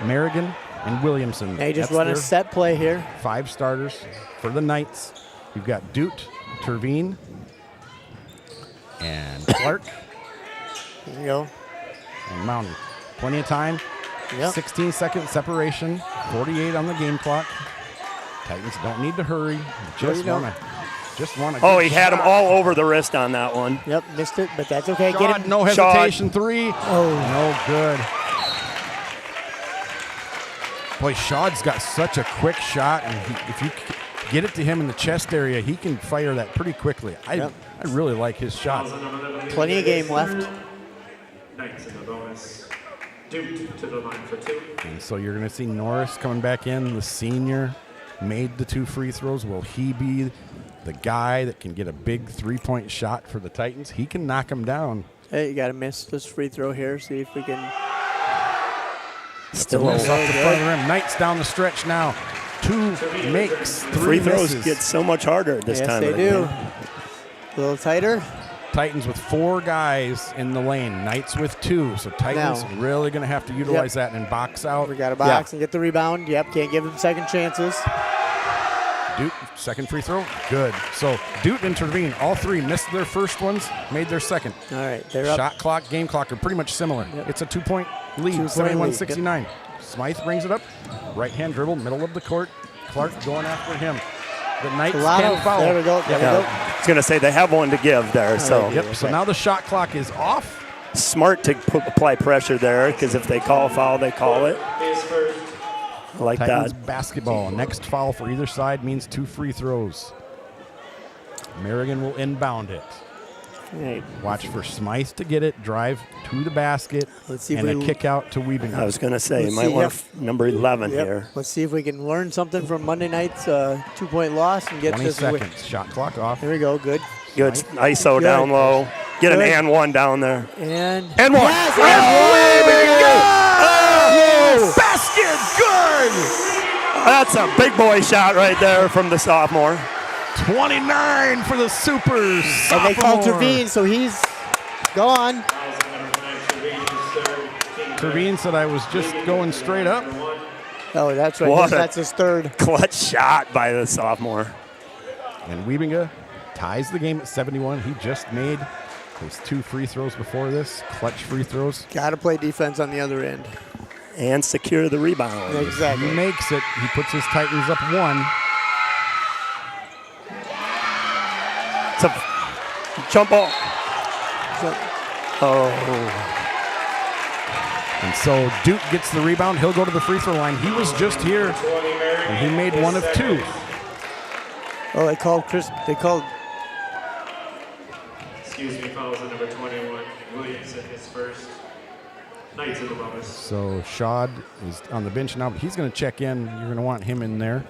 Merrigan, and Williamson. They just That's run a their set play here. 5 starters. For the Knights, you've got Dute, Terveen, and Clark, There you go. and Mountain. Plenty of time. Yep. 16-second separation. 48 on the game clock. Titans don't need to hurry. Just you don't. want to. Oh, he had him all over the wrist on that one. Yep, missed it, but that's okay. Get Shad, him. no hesitation. 3. Oh, No good. Boy, Shad's got such a quick shot, and if you get it to him in the chest area, he can fire that pretty quickly. I really like his shot. plenty of game left. Knights in the bonus. Duke to the line for 2. And so you're going to see Norris coming back in, the senior, made the 2 free throws. Will he be the guy that can get a big 3-point shot for the Titans? He can knock him down. Hey, you got to miss this free throw here. See if we can. Still Miss off the good. front of the rim. Knights down the stretch now. 2 makes, 3 Free throws misses. get so much harder this Yes, time they of the do. game. A little tighter. Titans with 4 guys in the lane. Knights with 2. So Titans Now. really going to have to utilize that and box out. We got a box and get the rebound. Yep, can't give them second chances. Dute, second free throw. Good. So Dute intervened. All 3 missed their first ones, made their second. All right, they're up. Shot clock, game clock are pretty much similar. Yep. It's a 2-point lead, 2-point lead, 71-69. Smythe brings it up. Right hand dribble, middle of the court. Clark going after him. The Knights A lot can of. foul. There we go. There we Yeah. go. I was going to say they have one to give there, so Yep. So now the shot clock is off. smart to apply pressure there because if they call a foul, they call it. His first. I like Titans that. basketball. Next foul for either side means 2 free throws. Merrigan will inbound it. All right. Watch for Smythe to get it, drive to the basket, Let's see if and a we- kick out to Wiebinga. I was going to say, you Let's might see, want yep. number 11 Yep. here. Let's see if we can learn something from Monday night's 2-point loss and get 20 this win. seconds. Shot clock off. Here we go. Good. Good ISO Good. down low. Get an Good. and one down there. And And one. Yes, Oh, Basket good! that's a big boy shot right there from the sophomore. 29 for the Super and sophomore. they called Terveen, so he's gone. Terveen said I was just going straight up. Oh, that's right. What a- That's his third. Clutch shot by the sophomore. And Wiebinga ties the game at 71. He just made his 2 free throws before this. Clutch free throws. Got to play defense on the other end. And secure the rebound. He Exactly. makes it. He puts his Titans up 1. It's a jump ball. So, Oh, And so Duke gets the rebound. He'll go to the free throw line. He was just here, and he made 1 of 2. oh, they called Chris. They called. Excuse me, fouls on number 21. Williamson his first. Knights in the bonus. So Shad is on the bench now, but he's going to check in. You're going to want him in there.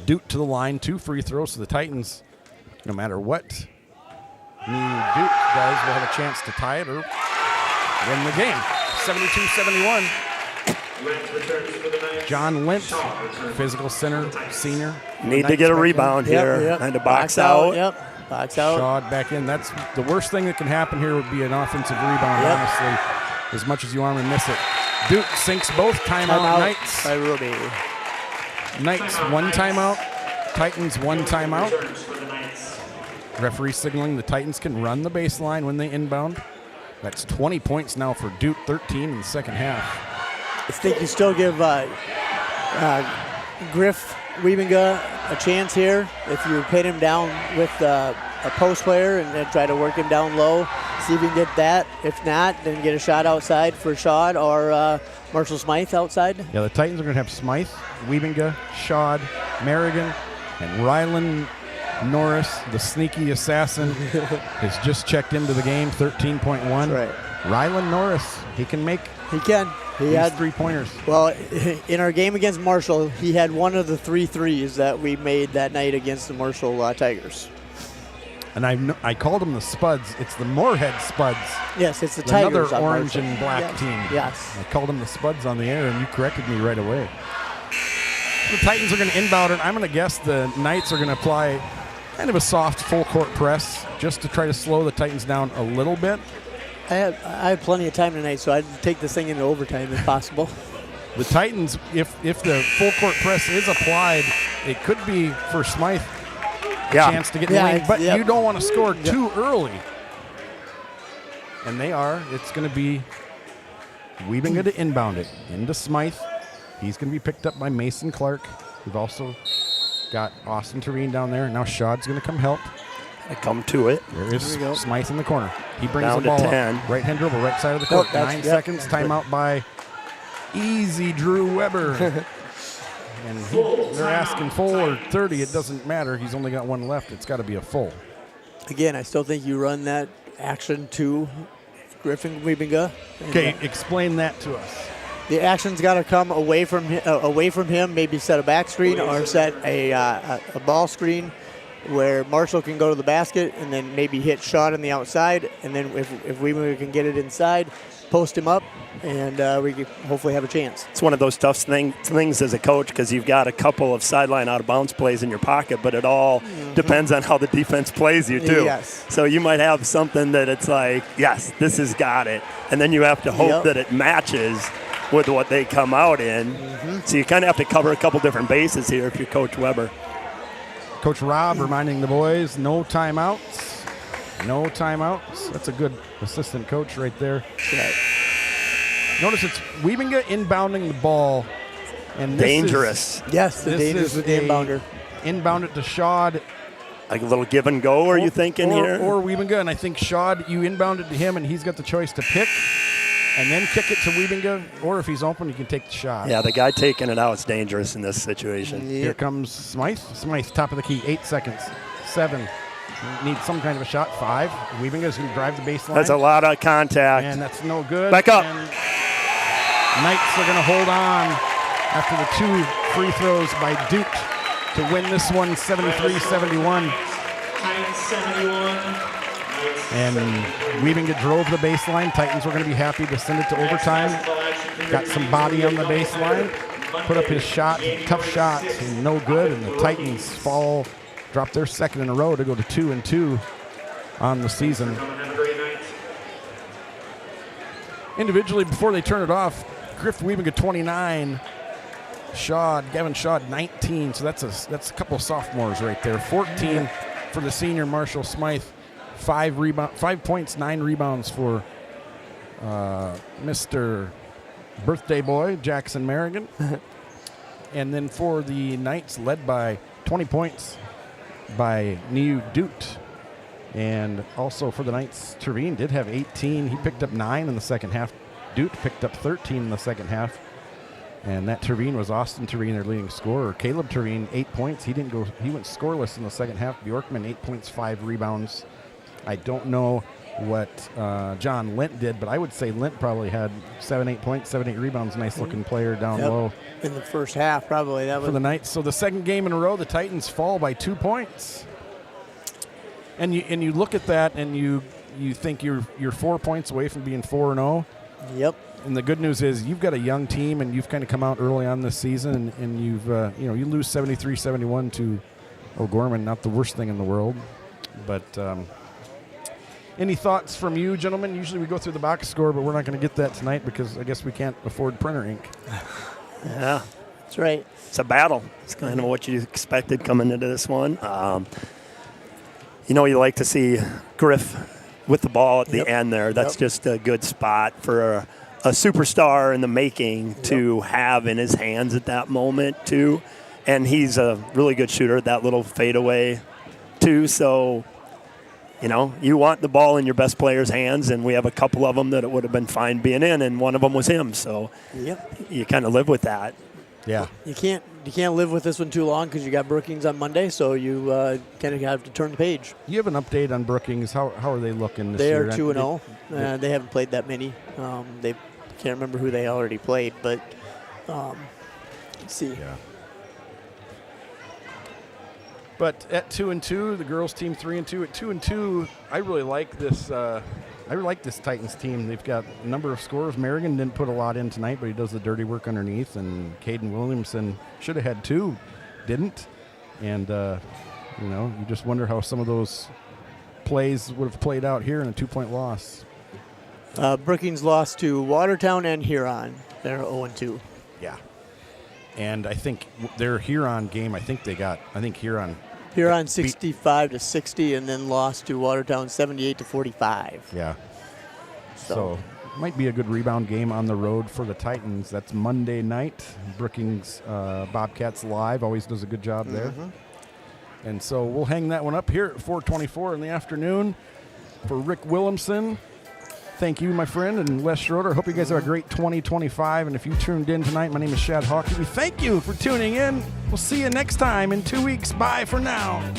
Duke to the line, 2 free throws. So the Titans, no matter what Duke does, will have a chance to tie it or win the game. 72-71. Lynch returns for the Knights. John Lynch, Shaw returns. physical center, senior. need to Knights get a back in. rebound here and to box out. Yep. Box out. Shad back in. That's the worst thing that can happen here would be an offensive rebound, Yep. honestly, as much as you want to miss it. Duke sinks both. Timeout, Knights. by Ruby. Knights 1 timeout. Titans 1 timeout. Returns for the Knights. Referee signaling the Titans can run the baseline when they inbound. That's 20 points now for Duke, 13 in the second half. I think you still give Griff Wiebinga a chance here if you pin him down with a post player and then try to work him down low. See if you can get that. If not, then get a shot outside for Shad or Marshall Smythe outside. Yeah, the Titans are going to have Smythe, Wiebinga, Schad, Merrigan, and Rylan Norris, the sneaky assassin, has just checked into the game, 13.1. Right. Rylan Norris, he can make He can. He these had 3-pointers. Well, in our game against Marshall, he had one of the 3 threes that we made that night against the Marshall Tigers. And I called them the Spuds. It's the Moorhead Spuds. Yes, it's the Tigers. Another on orange Marshall. and black Yes. team. Yes. I called them the Spuds on the air, and you corrected me right away. The Titans are going to inbound it. I'm going to guess the Knights are going to apply kind of a soft full-court press just to try to slow the Titans down a little bit. I had plenty of time tonight, so I'd take this thing into overtime if possible. The Titans, if the full-court press is applied, it could be for Smythe a chance to get in the lane, but you don't want to score too early. And they are. It's going to be Wiebinga to inbound it into Smythe. He's going to be picked up by Mason Clark. We've also got Austin Tureen down there. Now Schad's going to come help. I come to it. There is Smythe in the corner. He brings Down the ball to up. 10. Right-hand dribble, right side of the court. 9 seconds. Timeout by Easy Drew Weber. And they're asking full or 30. It doesn't matter. He's only got one left. It's got to be a full. Again, I still think you run that action to Griffin Wiebinga. Okay, explain that to us. The action's got to come away from him. Maybe set a back screen or set a ball screen where Marshall can go to the basket and then maybe hit shot on the outside. And then if we can get it inside, post him up, and we can hopefully have a chance. It's one of those tough things as a coach because you've got a couple of sideline out-of-bounds plays in your pocket, but it all depends on how the defense plays you, too. Yes. So you might have something that it's like, yes, this has got it, and then you have to hope that it matches with what they come out in. So you kind of have to cover a couple different bases here if you're Coach Weber. Coach Rob reminding the boys, no timeouts. No timeouts. That's a good assistant coach right there. Right. Notice it's Wiebinga inbounding the ball. And this Dangerous. Yes, the this dangerous is with the inbounder. Inbound it to Schad. Like a little give and go, are you thinking here? Or Wiebinga, and I think Schad, you inbound it to him, and he's got the choice to pick and then kick it to Wiebinga, or if he's open, you can take the shot. Yeah, the guy taking it out is dangerous in this situation. Here comes Smythe. Smythe, top of the key, 8 seconds. 7. Needs some kind of a shot. 5. Wiebinga's going to drive the baseline. That's a lot of contact. And that's no good. Back up. And Knights are going to hold on after the 2 free throws by Duke to win this one, 73-71. 971. And Wiebinga drove the baseline. Titans were going to be happy to send it to overtime. Got some body on the baseline. Put up his shot, tough shot, and no good. And the Titans drop their second in a row to go to 2-2 on the season. Individually, before they turn it off, Griff Wiebinga 29, Gavin Schad 19. So that's a couple of sophomores right there. 14 for the senior Marshall Smythe. 5 points, 9 rebounds for Mr. Birthday Boy, Jackson Merrigan. And then for the Knights, led by 20 points by Niu Dute. And also for the Knights, Tureen did have 18. He picked up 9 in the second half. Dute picked up 13 in the second half. And that Tureen was Austin Tureen, their leading scorer. Caleb Tureen, 8 points. He went scoreless in the second half. Bjorkman, 8 points, 5 rebounds. I don't know what John Lint did, but I would say Lint probably had 7-8 points, 7-8 rebounds. Nice looking player down low. In the first half, probably. That was for the Knights. So the second game in a row, the Titans fall by 2 points. And you look at that and you think you're 4 points away from being 4-0. Yep. And the good news is you've got a young team and you've kind of come out early on this season and you've you lose 73-71 to O'Gorman, not the worst thing in the world, but. Any thoughts from you, gentlemen? Usually we go through the box score, but we're not going to get that tonight because I guess we can't afford printer ink. Yeah. That's right. It's a battle. It's kind of what you expected coming into this one. You like to see Griff with the ball at the end there. That's just a good spot for a superstar in the making to have in his hands at that moment, too. And he's a really good shooter at that little fadeaway, too. So you want the ball in your best player's hands, and we have a couple of them that it would have been fine being in, and one of them was him. So you kind of live with that. Yeah. You can't live with this one too long because you got Brookings on Monday, so you kind of have to turn the page. You have an update on Brookings. How are they looking this They year? are 2-0. They haven't played that many. They can't remember who they already played, but let's see. Yeah. But at 2-2, the girls team 3-2. At 2-2, I really like this. I really like this Titans team. They've got a number of scorers. Merrigan didn't put a lot in tonight, but he does the dirty work underneath. And Caden Williamson should have had 2, didn't. And you just wonder how some of those plays would have played out here in a 2-point loss. Brookings lost to Watertown and Huron. They're 0-2. Yeah. And I think their Huron game, Huron 65-60, and then lost to Watertown 78-45. Yeah. So might be a good rebound game on the road for the Titans. That's Monday night. Brookings Bobcats Live always does a good job there. And so we'll hang that one up here at 4:24 in the afternoon. For Rick Williamson, thank you, my friend, and Wes Schroeder. Hope you guys have a great 2025. And if you tuned in tonight, my name is Shad Hawkey. Thank you for tuning in. We'll see you next time in 2 weeks. Bye for now.